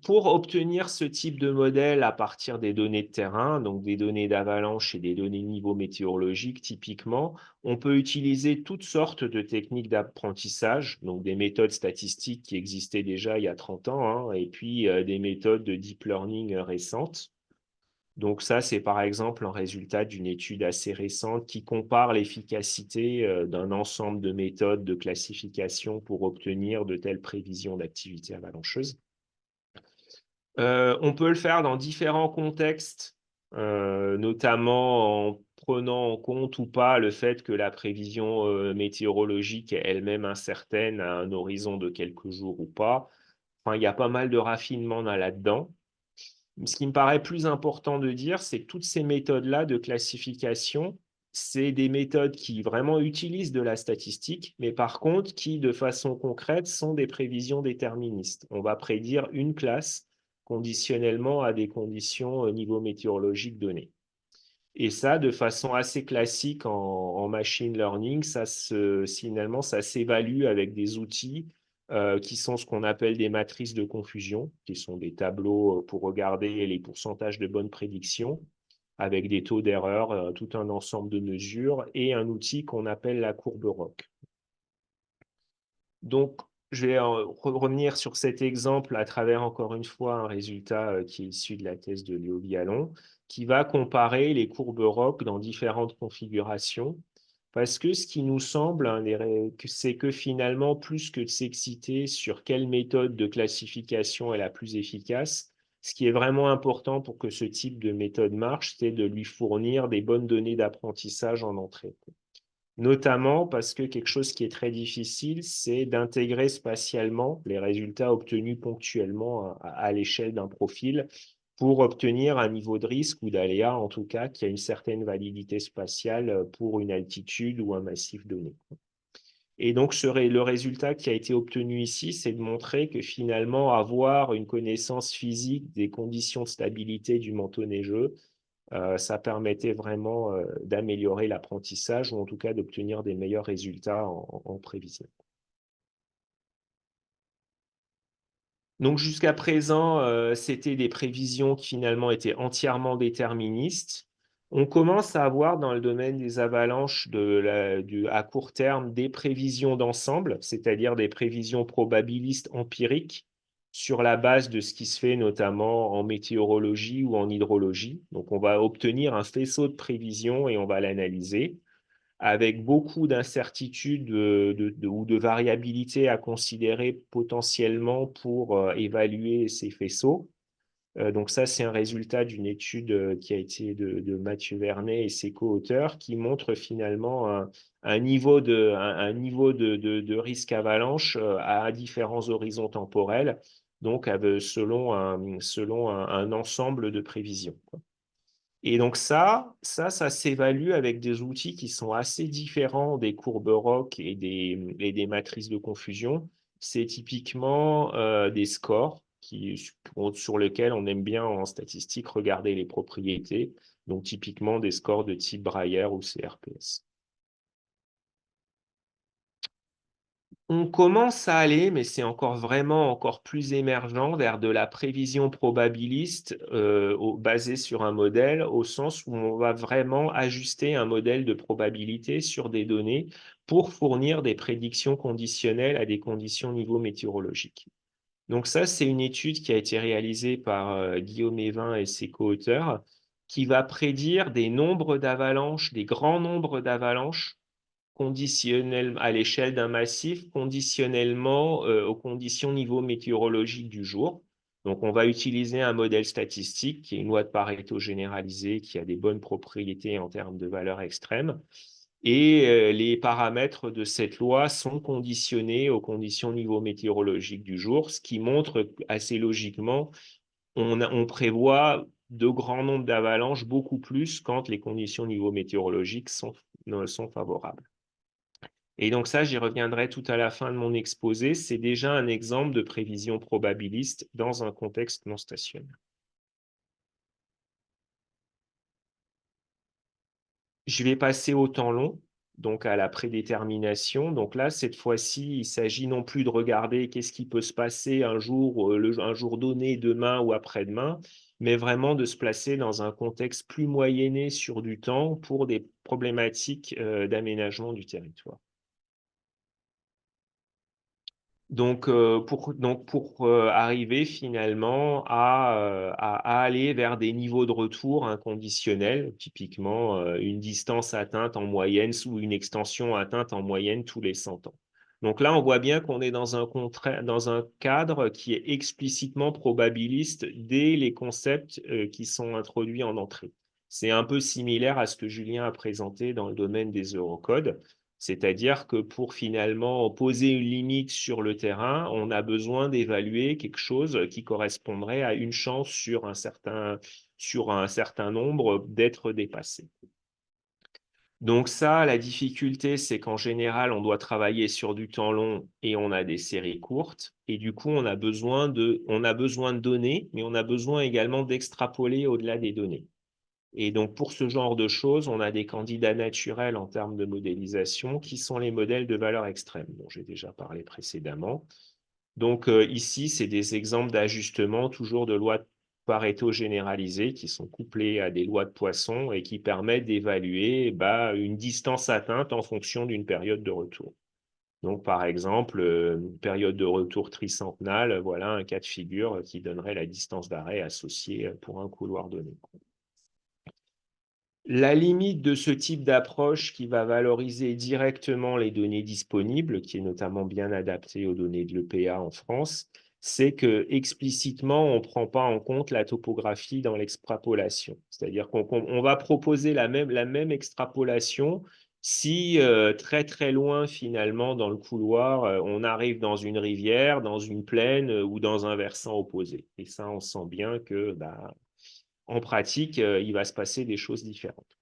Pour obtenir ce type de modèle à partir des données de terrain, donc des données d'avalanche et des données niveau météorologique typiquement, on peut utiliser toutes sortes de techniques d'apprentissage, donc des méthodes statistiques qui existaient déjà il y a 30 ans, hein, et puis des méthodes de deep learning récentes. Donc ça, c'est par exemple un résultat d'une étude assez récente qui compare l'efficacité d'un ensemble de méthodes de classification pour obtenir de telles prévisions d'activité avalancheuse. On peut le faire dans différents contextes, notamment en prenant en compte ou pas le fait que la prévision météorologique est elle-même incertaine à un horizon de quelques jours ou pas. Enfin, il y a pas mal de raffinement là-dedans. Ce qui me paraît plus important de dire, c'est que toutes ces méthodes-là de classification, c'est des méthodes qui vraiment utilisent de la statistique, mais par contre, qui, de façon concrète, sont des prévisions déterministes. On va prédire une classe conditionnellement à des conditions au niveau météorologique données. Et ça, de façon assez classique en machine learning, finalement, ça s'évalue avec des outils qui sont ce qu'on appelle des matrices de confusion, qui sont des tableaux pour regarder les pourcentages de bonnes prédictions, avec des taux d'erreur, tout un ensemble de mesures, et un outil qu'on appelle la courbe ROC. Donc, je vais revenir sur cet exemple à travers, encore une fois, un résultat qui est issu de la thèse de Léo Viallon, qui va comparer les courbes ROC dans différentes configurations. Parce que ce qui nous semble, hein, c'est que finalement, plus que de s'exciter sur quelle méthode de classification est la plus efficace, ce qui est vraiment important pour que ce type de méthode marche, c'est de lui fournir des bonnes données d'apprentissage en entrée. Notamment parce que quelque chose qui est très difficile, c'est d'intégrer spatialement les résultats obtenus ponctuellement à l'échelle d'un profil pour obtenir un niveau de risque ou d'aléa, en tout cas, qui a une certaine validité spatiale pour une altitude ou un massif donné. Et donc, le résultat qui a été obtenu ici, c'est de montrer que finalement, avoir une connaissance physique des conditions de stabilité du manteau neigeux, ça permettait vraiment d'améliorer l'apprentissage ou en tout cas d'obtenir des meilleurs résultats en prévision. Donc jusqu'à présent, c'était des prévisions qui finalement étaient entièrement déterministes. On commence à avoir dans le domaine des avalanches à court terme des prévisions d'ensemble, c'est-à-dire des prévisions probabilistes empiriques sur la base de ce qui se fait notamment en météorologie ou en hydrologie. Donc on va obtenir un faisceau de prévisions et on va l'analyser avec beaucoup d'incertitudes ou de variabilité à considérer potentiellement pour évaluer ces faisceaux. Donc ça, c'est un résultat d'une étude qui a été de Mathieu Vernet et ses co-auteurs qui montre finalement un niveau de risque avalanche à différents horizons temporels, donc selon un ensemble de prévisions. Et donc ça s'évalue avec des outils qui sont assez différents des courbes ROC et des matrices de confusion. C'est typiquement des scores sur lesquels on aime bien en statistique regarder les propriétés, donc typiquement des scores de type Breyer ou CRPS. On commence à aller, mais c'est encore plus émergent, vers de la prévision probabiliste basée sur un modèle, au sens où on va vraiment ajuster un modèle de probabilité sur des données pour fournir des prédictions conditionnelles à des conditions niveau météorologique. Donc ça, c'est une étude qui a été réalisée par Guillaume Evin et ses co-auteurs, qui va prédire des nombres d'avalanches, des grands nombres d'avalanches, à l'échelle d'un massif, conditionnellement aux conditions niveau météorologique du jour. Donc, on va utiliser un modèle statistique qui est une loi de Pareto généralisée qui a des bonnes propriétés en termes de valeurs extrêmes. Et les paramètres de cette loi sont conditionnés aux conditions niveau météorologique du jour, ce qui montre assez logiquement, on prévoit de grands nombres d'avalanches, beaucoup plus quand les conditions niveau météorologique sont favorables. Et donc ça, j'y reviendrai tout à la fin de mon exposé. C'est déjà un exemple de prévision probabiliste dans un contexte non stationnaire. Je vais passer au temps long. donc à la prédétermination. Donc là, cette fois-ci, il s'agit non plus de regarder qu'est-ce qui peut se passer un jour, un jour donné, demain ou après-demain, mais vraiment de se placer dans un contexte plus moyenné sur du temps pour des problématiques d'aménagement du territoire. Donc, pour arriver finalement à aller vers des niveaux de retour inconditionnels, typiquement une distance atteinte en moyenne ou une extension atteinte en moyenne tous les 100 ans. Donc là, on voit bien qu'on est dans un cadre qui est explicitement probabiliste dès les concepts qui sont introduits en entrée. C'est un peu similaire à ce que Julien a présenté dans le domaine des eurocodes. C'est-à-dire que pour finalement poser une limite sur le terrain, on a besoin d'évaluer quelque chose qui correspondrait à une chance sur un certain nombre d'être dépassé. Donc ça, la difficulté, c'est qu'en général, on doit travailler sur du temps long et on a des séries courtes. Et du coup, on a besoin de données, mais on a besoin également d'extrapoler au-delà des données. Et donc, pour ce genre de choses, on a des candidats naturels en termes de modélisation qui sont les modèles de valeur extrême, dont j'ai déjà parlé précédemment. Donc, ici, c'est des exemples d'ajustement, toujours de lois de Pareto généralisées qui sont couplées à des lois de Poisson et qui permettent d'évaluer une distance atteinte en fonction d'une période de retour. Donc, par exemple, une période de retour tricentenale, voilà un cas de figure qui donnerait la distance d'arrêt associée pour un couloir donné. La limite de ce type d'approche qui va valoriser directement les données disponibles, qui est notamment bien adapté aux données de l'EPA en France, c'est que explicitement, on ne prend pas en compte la topographie dans l'extrapolation. C'est-à-dire qu'on va proposer la même extrapolation si très très loin finalement dans le couloir, on arrive dans une rivière, dans une plaine ou dans un versant opposé. Et ça, on sent bien que en pratique, il va se passer des choses différentes.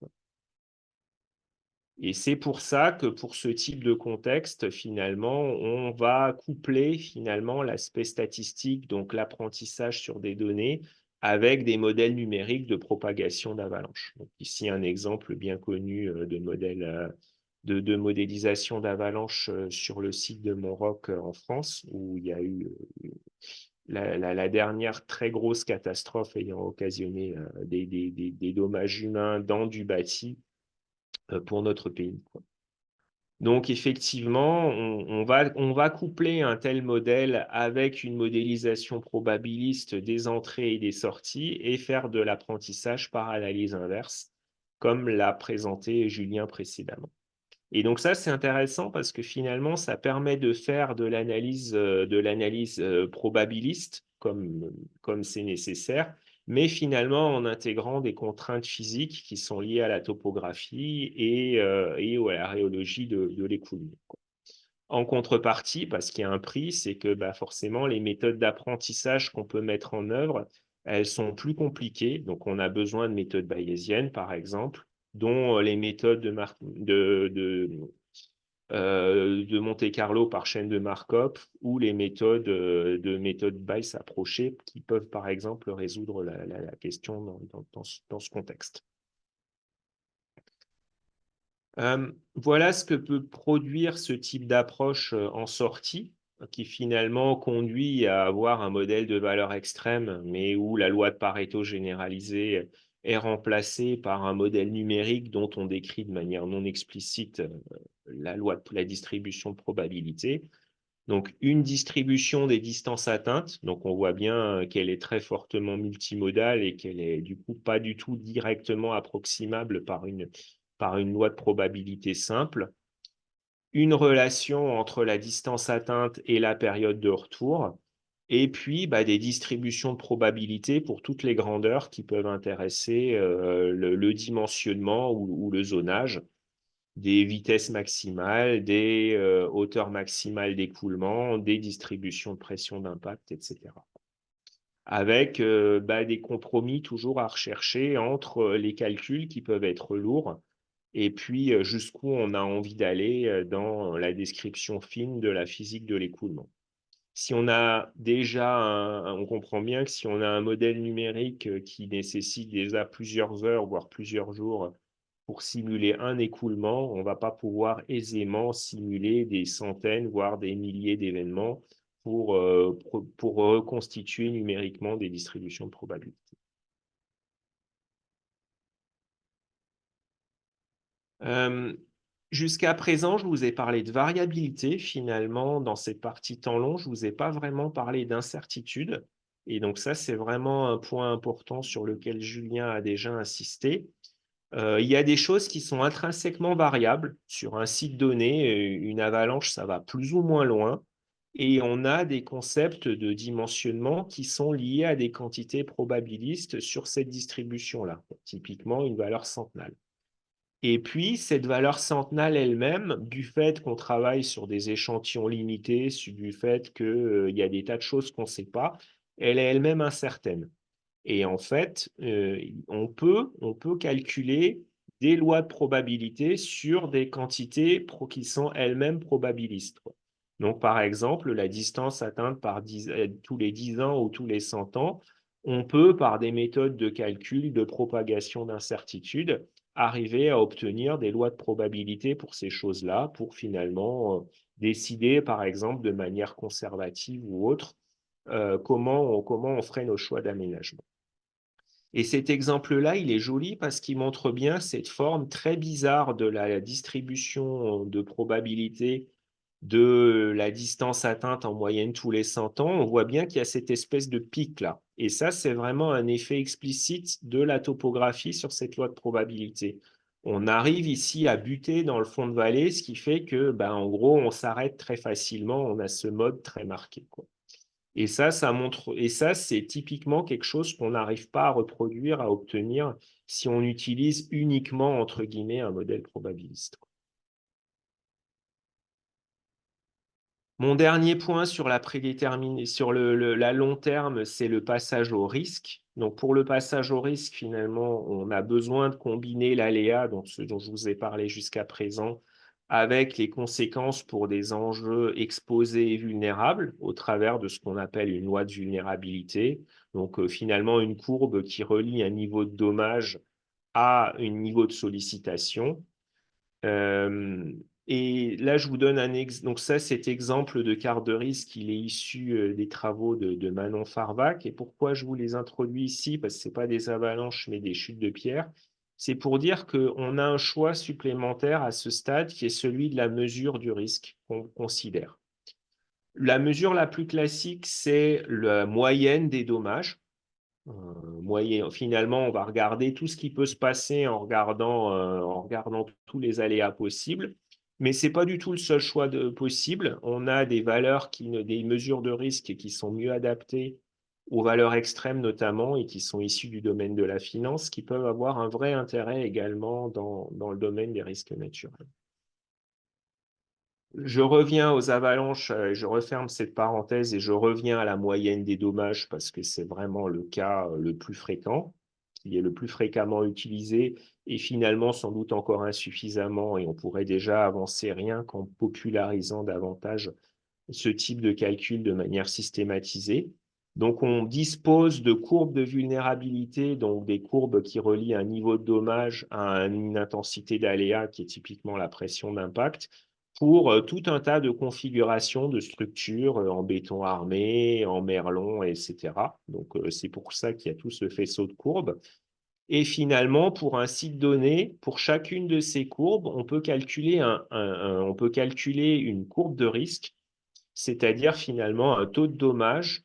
Et c'est pour ça que pour ce type de contexte, finalement, on va coupler finalement l'aspect statistique, donc l'apprentissage sur des données, avec des modèles numériques de propagation d'avalanche. Ici, un exemple bien connu de modèle de modélisation d'avalanche sur le site de Montroc en France, où il y a eu la dernière très grosse catastrophe ayant occasionné des dommages humains dans du bâti pour notre pays. Donc, effectivement, on va coupler un tel modèle avec une modélisation probabiliste des entrées et des sorties et faire de l'apprentissage par analyse inverse, comme l'a présenté Julien précédemment. Et donc ça, c'est intéressant parce que finalement, ça permet de faire de l'analyse probabiliste, comme c'est nécessaire, mais finalement en intégrant des contraintes physiques qui sont liées à la topographie et à la rhéologie de l'écoulement. En contrepartie, parce qu'il y a un prix, c'est que forcément, les méthodes d'apprentissage qu'on peut mettre en œuvre, elles sont plus compliquées. Donc, on a besoin de méthodes bayésiennes, par exemple, dont les méthodes de Monte-Carlo par chaîne de Markov ou les méthodes de méthode Bayes approchées qui peuvent, par exemple, résoudre la question dans ce contexte. Voilà ce que peut produire ce type d'approche en sortie, qui finalement conduit à avoir un modèle de valeur extrême, mais où la loi de Pareto généralisée est remplacée par un modèle numérique dont on décrit de manière non explicite la loi de la distribution de probabilité. Donc, une distribution des distances atteintes, donc on voit bien qu'elle est très fortement multimodale et qu'elle est du coup pas du tout directement approximable par une loi de probabilité simple. Une relation entre la distance atteinte et la période de retour, et puis des distributions de probabilité pour toutes les grandeurs qui peuvent intéresser le dimensionnement ou le zonage, des vitesses maximales, des hauteurs maximales d'écoulement, des distributions de pression d'impact, etc. Avec des compromis toujours à rechercher entre les calculs qui peuvent être lourds et puis jusqu'où on a envie d'aller dans la description fine de la physique de l'écoulement. Si on a déjà on comprend bien que si on a un modèle numérique qui nécessite déjà plusieurs heures, voire plusieurs jours pour simuler un écoulement, on ne va pas pouvoir aisément simuler des centaines, voire des milliers d'événements pour reconstituer numériquement des distributions de probabilité. Jusqu'à présent, je vous ai parlé de variabilité. Finalement, dans cette partie temps long, je ne vous ai pas vraiment parlé d'incertitude. Et donc ça, c'est vraiment un point important sur lequel Julien a déjà insisté. Il y a des choses qui sont intrinsèquement variables. Sur un site donné, une avalanche, ça va plus ou moins loin. Et on a des concepts de dimensionnement qui sont liés à des quantités probabilistes sur cette distribution-là. Typiquement, une valeur centenale. Et puis, cette valeur centenale elle-même, du fait qu'on travaille sur des échantillons limités, du fait qu'il y a des tas de choses qu'on ne sait pas, elle est elle-même incertaine. Et en fait, on peut calculer des lois de probabilité sur des quantités qui sont elles-mêmes probabilistes. Donc, par exemple, la distance atteinte tous les 10 ans ou tous les 100 ans, on peut, par des méthodes de calcul de propagation d'incertitude, arriver à obtenir des lois de probabilité pour ces choses-là, pour finalement décider, par exemple, de manière conservative ou autre, comment on ferait nos choix d'aménagement. Et cet exemple-là, il est joli parce qu'il montre bien cette forme très bizarre de la distribution de probabilité de la distance atteinte en moyenne tous les 100 ans. On voit bien qu'il y a cette espèce de pic-là. Et ça, c'est vraiment un effet explicite de la topographie sur cette loi de probabilité. On arrive ici à buter dans le fond de vallée, ce qui fait que, en gros, on s'arrête très facilement. On a ce mode très marqué, quoi. Et ça c'est typiquement quelque chose qu'on n'arrive pas à reproduire, à obtenir, si on utilise uniquement, entre guillemets, un modèle probabiliste. Mon dernier point sur la sur la long terme, c'est le passage au risque. Donc, pour le passage au risque, finalement, on a besoin de combiner l'aléa, donc ce dont je vous ai parlé jusqu'à présent, avec les conséquences pour des enjeux exposés et vulnérables au travers de ce qu'on appelle une loi de vulnérabilité. Donc, finalement, une courbe qui relie un niveau de dommage à un niveau de sollicitation. Et là, je vous donne un exemple. Donc ça, cet exemple de quart de risque, il est issu des travaux de Manon Farvac. Et pourquoi je vous les introduis ici? Parce que ce n'est pas des avalanches, mais des chutes de pierre. C'est pour dire qu'on a un choix supplémentaire à ce stade qui est celui de la mesure du risque qu'on considère. La mesure la plus classique, c'est la moyenne des dommages. Finalement, on va regarder tout ce qui peut se passer en regardant tous les aléas possibles. Mais ce n'est pas du tout le seul choix possible. On a des valeurs, des mesures de risque qui sont mieux adaptées aux valeurs extrêmes notamment et qui sont issues du domaine de la finance, qui peuvent avoir un vrai intérêt également dans le domaine des risques naturels. Je reviens aux avalanches, je referme cette parenthèse et je reviens à la moyenne des dommages parce que c'est vraiment le cas le plus fréquent, qui est le plus fréquemment utilisé et finalement sans doute encore insuffisamment, et on pourrait déjà avancer rien qu'en popularisant davantage ce type de calcul de manière systématisée. Donc on dispose de courbes de vulnérabilité, donc des courbes qui relient un niveau de dommage à une intensité d'aléa qui est typiquement la pression d'impact, pour tout un tas de configurations de structures en béton armé, en merlon, etc. Donc, c'est pour ça qu'il y a tout ce faisceau de courbes. Et finalement, pour un site donné, pour chacune de ces courbes, on peut calculer une courbe de risque, c'est-à-dire finalement un taux de dommage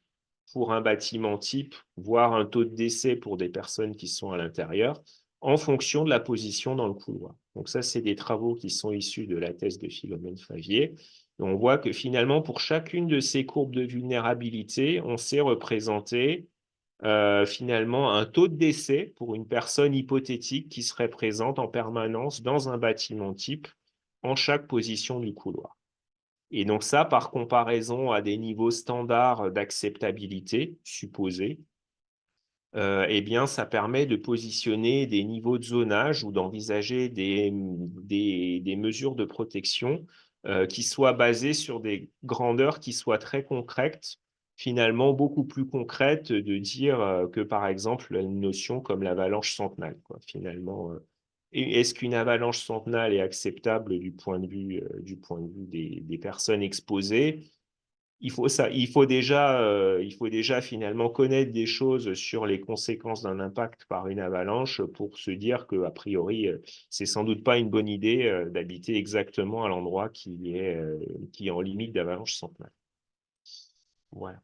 pour un bâtiment type, voire un taux de décès pour des personnes qui sont à l'intérieur, en fonction de la position dans le couloir. Donc ça, c'est des travaux qui sont issus de la thèse de Philomène Favier. Et on voit que finalement, pour chacune de ces courbes de vulnérabilité, on sait représenter finalement un taux de décès pour une personne hypothétique qui serait présente en permanence dans un bâtiment type en chaque position du couloir. Et donc ça, par comparaison à des niveaux standards d'acceptabilité supposés, eh bien, ça permet de positionner des niveaux de zonage ou d'envisager des mesures de protection qui soient basées sur des grandeurs qui soient très concrètes, finalement beaucoup plus concrètes de dire que, par exemple, une notion comme l'avalanche centenale, quoi. Finalement, est-ce qu'une avalanche centenale est acceptable du point de vue des personnes exposées? Il faut déjà finalement connaître des choses sur les conséquences d'un impact par une avalanche pour se dire que, a priori, c'est sans doute pas une bonne idée d'habiter exactement à l'endroit qui est en limite d'avalanche centenale. Voilà.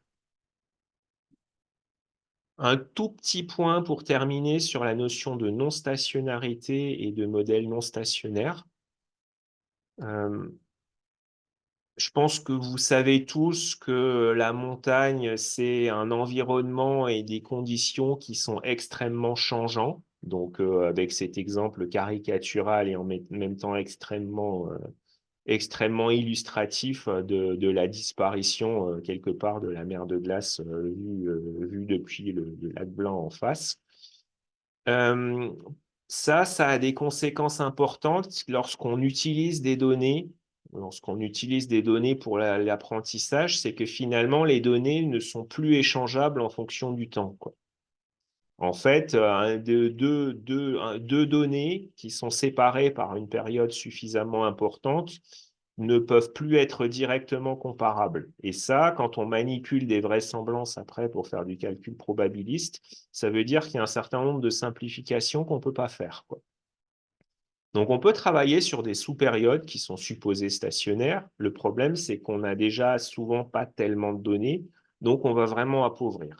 Un tout petit point pour terminer sur la notion de non-stationnarité et de modèle non stationnaire. Je pense que vous savez tous que la montagne, c'est un environnement et des conditions qui sont extrêmement changeants. Donc, avec cet exemple caricatural et en même temps extrêmement illustratif de la disparition quelque part de la mer de glace vue depuis le lac Blanc en face. Ça a des conséquences importantes lorsqu'on utilise des données. Lorsqu'on utilise des données pour l'apprentissage, c'est que finalement, les données ne sont plus échangeables en fonction du temps, quoi. En fait, deux données qui sont séparées par une période suffisamment importante ne peuvent plus être directement comparables. Et ça, quand on manipule des vraisemblances après pour faire du calcul probabiliste, ça veut dire qu'il y a un certain nombre de simplifications qu'on ne peut pas faire, quoi. Donc, on peut travailler sur des sous-périodes qui sont supposées stationnaires. Le problème, c'est qu'on n'a déjà souvent pas tellement de données, donc on va vraiment appauvrir.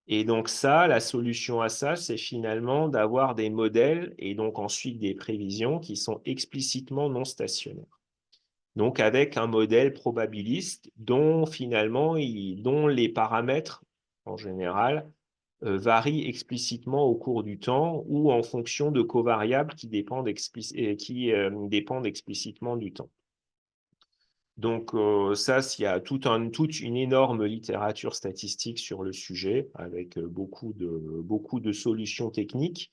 Et donc ça, la solution à ça, c'est finalement d'avoir des modèles et donc ensuite des prévisions qui sont explicitement non stationnaires. Donc avec un modèle probabiliste dont finalement, dont les paramètres en général varient explicitement au cours du temps ou en fonction de covariables qui dépendent explicitement du temps. Donc ça, il y a toute une énorme littérature statistique sur le sujet, avec beaucoup de solutions techniques.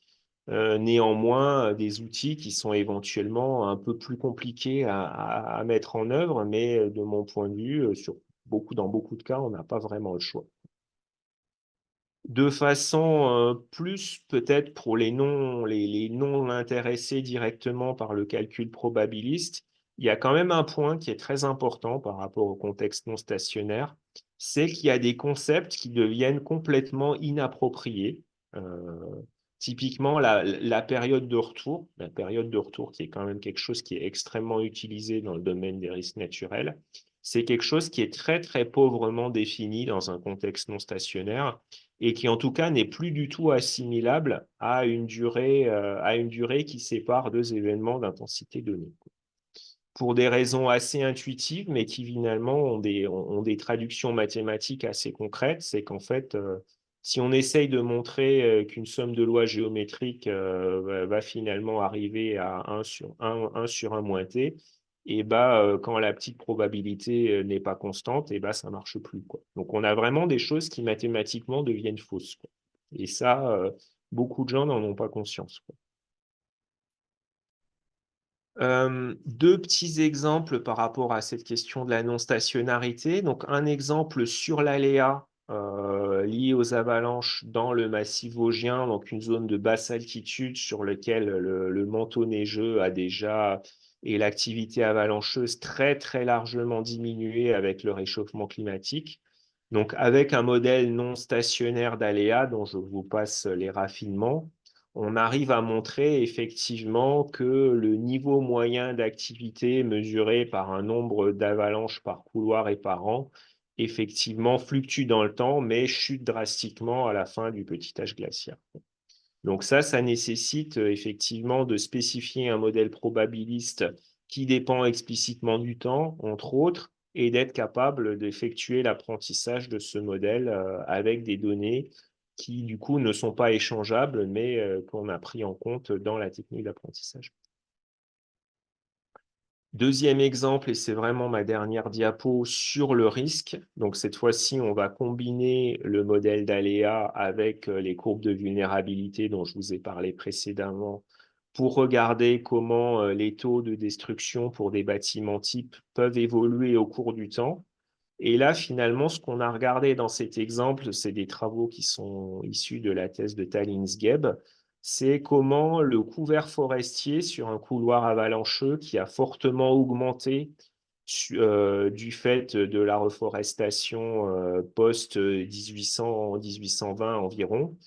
Néanmoins, des outils qui sont éventuellement un peu plus compliqués à mettre en œuvre, mais de mon point de vue, dans beaucoup de cas, on n'a pas vraiment le choix. De façon plus peut-être pour les non intéressés directement par le calcul probabiliste, il y a quand même un point qui est très important par rapport au contexte non stationnaire, c'est qu'il y a des concepts qui deviennent complètement inappropriés. Typiquement, la période de retour qui est quand même quelque chose qui est extrêmement utilisé dans le domaine des risques naturels, c'est quelque chose qui est très, très pauvrement défini dans un contexte non stationnaire et qui en tout cas n'est plus du tout assimilable à une durée qui sépare deux événements d'intensité donnée. Pour des raisons assez intuitives, mais qui finalement ont des traductions mathématiques assez concrètes, c'est qu'en fait, si on essaye de montrer qu'une somme de lois géométriques va finalement arriver à 1 sur 1 moins t, et quand la petite probabilité n'est pas constante, et ça ne marche plus, quoi. Donc on a vraiment des choses qui mathématiquement deviennent fausses, quoi. Et ça, beaucoup de gens n'en ont pas conscience, quoi. Deux petits exemples par rapport à cette question de la non-stationnarité. Donc, un exemple sur l'aléa lié aux avalanches dans le massif vosgien, donc une zone de basse altitude sur laquelle le manteau neigeux et l'activité avalancheuse très, très largement diminué avec le réchauffement climatique. Donc, avec un modèle non stationnaire d'aléas dont je vous passe les raffinements, on arrive à montrer effectivement que le niveau moyen d'activité mesuré par un nombre d'avalanches par couloir et par an, effectivement fluctue dans le temps, mais chute drastiquement à la fin du petit âge glaciaire. Donc ça nécessite effectivement de spécifier un modèle probabiliste qui dépend explicitement du temps, entre autres, et d'être capable d'effectuer l'apprentissage de ce modèle avec des données qui, du coup, ne sont pas échangeables, mais qu'on a pris en compte dans la technique d'apprentissage. Deuxième exemple, et c'est vraiment ma dernière diapo sur le risque. Donc, cette fois-ci, on va combiner le modèle d'aléa avec les courbes de vulnérabilité dont je vous ai parlé précédemment pour regarder comment les taux de destruction pour des bâtiments types peuvent évoluer au cours du temps. Et là, finalement, ce qu'on a regardé dans cet exemple, c'est des travaux qui sont issus de la thèse de Tallins-Gebb, c'est comment le couvert forestier sur un couloir avalancheux qui a fortement augmenté du fait de la reforestation post-1800, 1820 environ,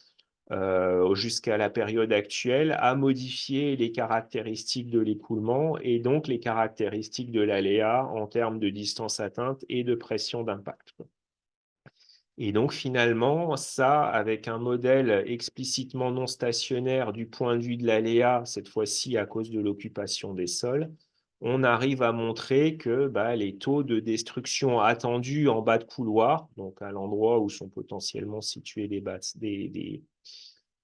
jusqu'à la période actuelle, a modifié les caractéristiques de l'écoulement et donc les caractéristiques de l'aléa en termes de distance atteinte et de pression d'impact. Et donc finalement, ça, avec un modèle explicitement non stationnaire du point de vue de l'aléa, cette fois-ci à cause de l'occupation des sols, on arrive à montrer que les taux de destruction attendus en bas de couloir, donc à l'endroit où sont potentiellement situés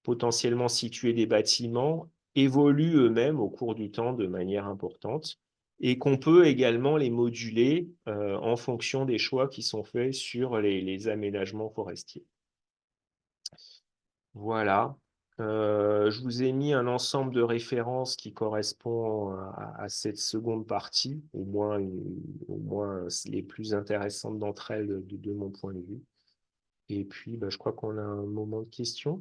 potentiellement situés des bâtiments, évoluent eux-mêmes au cours du temps de manière importante et qu'on peut également les moduler en fonction des choix qui sont faits sur les aménagements forestiers. Voilà. Je vous ai mis un ensemble de références qui correspond à cette seconde partie, au moins les plus intéressantes d'entre elles de mon point de vue. Et puis, je crois qu'on a un moment de questions.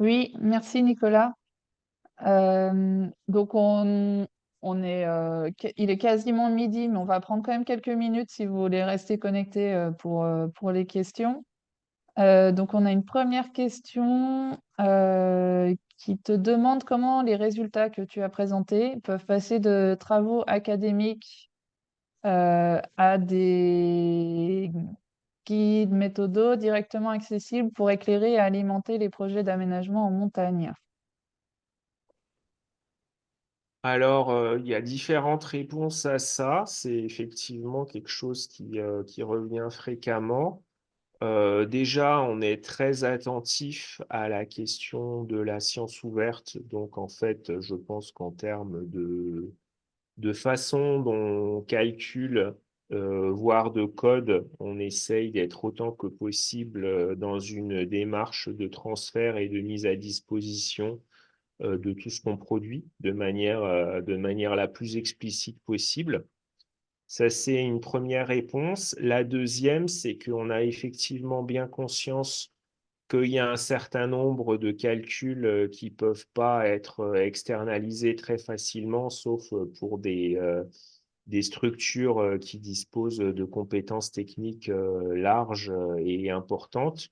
Oui, merci Nicolas. Donc il est quasiment midi, mais on va prendre quand même quelques minutes si vous voulez rester connectés pour les questions. Donc on a une première question qui te demande comment les résultats que tu as présentés peuvent passer de travaux académiques à des guides méthodos directement accessibles pour éclairer et alimenter les projets d'aménagement en montagne. Alors, il y a différentes réponses à ça. C'est effectivement quelque chose qui revient fréquemment. Déjà, on est très attentif à la question de la science ouverte. Donc, en fait, je pense qu'en termes de façon dont on calcule, voire de code, on essaye d'être autant que possible dans une démarche de transfert et de mise à disposition de tout ce qu'on produit de manière la plus explicite possible. Ça, c'est une première réponse. La deuxième, c'est qu'on a effectivement bien conscience qu'il y a un certain nombre de calculs qui ne peuvent pas être externalisés très facilement, sauf pour des structures qui disposent de compétences techniques larges et importantes.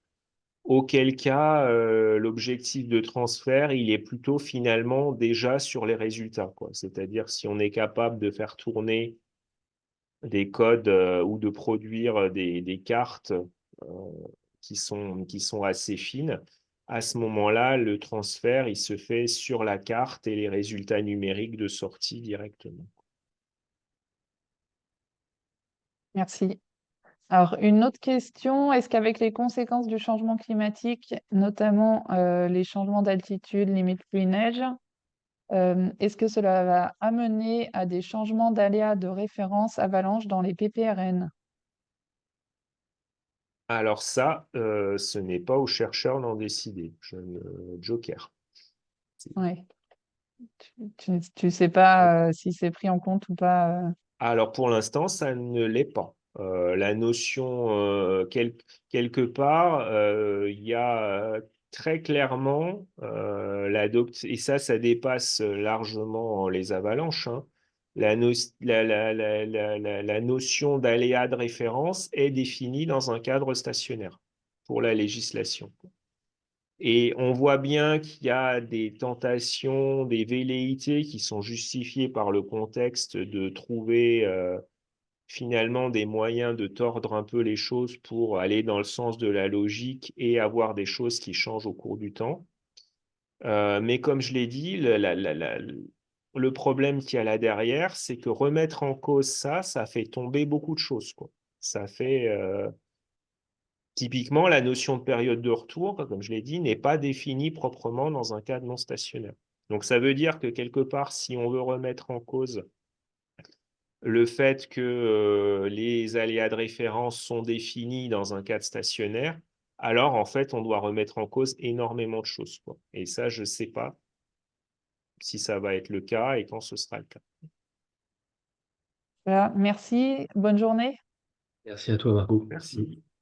Auquel cas, l'objectif de transfert, il est plutôt finalement déjà sur les résultats, quoi. C'est-à-dire si on est capable de faire tourner des codes ou de produire des cartes qui sont assez fines, à ce moment-là, le transfert, il se fait sur la carte et les résultats numériques de sortie directement. Merci. Alors, une autre question, est-ce qu'avec les conséquences du changement climatique, notamment les changements d'altitude, limite pluie-neige, est-ce que cela va amener à des changements d'aléas de référence avalanche dans les PPRN? Alors ça, ce n'est pas aux chercheurs d'en décider. Joker. Ouais. Tu sais pas si c'est pris en compte ou pas. Alors pour l'instant, ça ne l'est pas. La notion, quelque part, il y a très clairement et ça dépasse largement les avalanches, hein. La notion d'aléa de référence est définie dans un cadre stationnaire pour la législation. Et on voit bien qu'il y a des tentations, des velléités qui sont justifiées par le contexte de trouver finalement des moyens de tordre un peu les choses pour aller dans le sens de la logique et avoir des choses qui changent au cours du temps. Mais comme je l'ai dit, le problème qu'il y a là derrière, c'est que remettre en cause ça fait tomber beaucoup de choses, quoi. Ça fait typiquement la notion de période de retour, comme je l'ai dit, n'est pas définie proprement dans un cadre non stationnaire. Donc ça veut dire que quelque part, si on veut remettre en cause le fait que les aléas de référence sont définis dans un cadre stationnaire, alors en fait, on doit remettre en cause énormément de choses, quoi. Et ça, je ne sais pas si ça va être le cas et quand ce sera le cas. Voilà, merci, bonne journée. Merci à toi, Margot. Merci.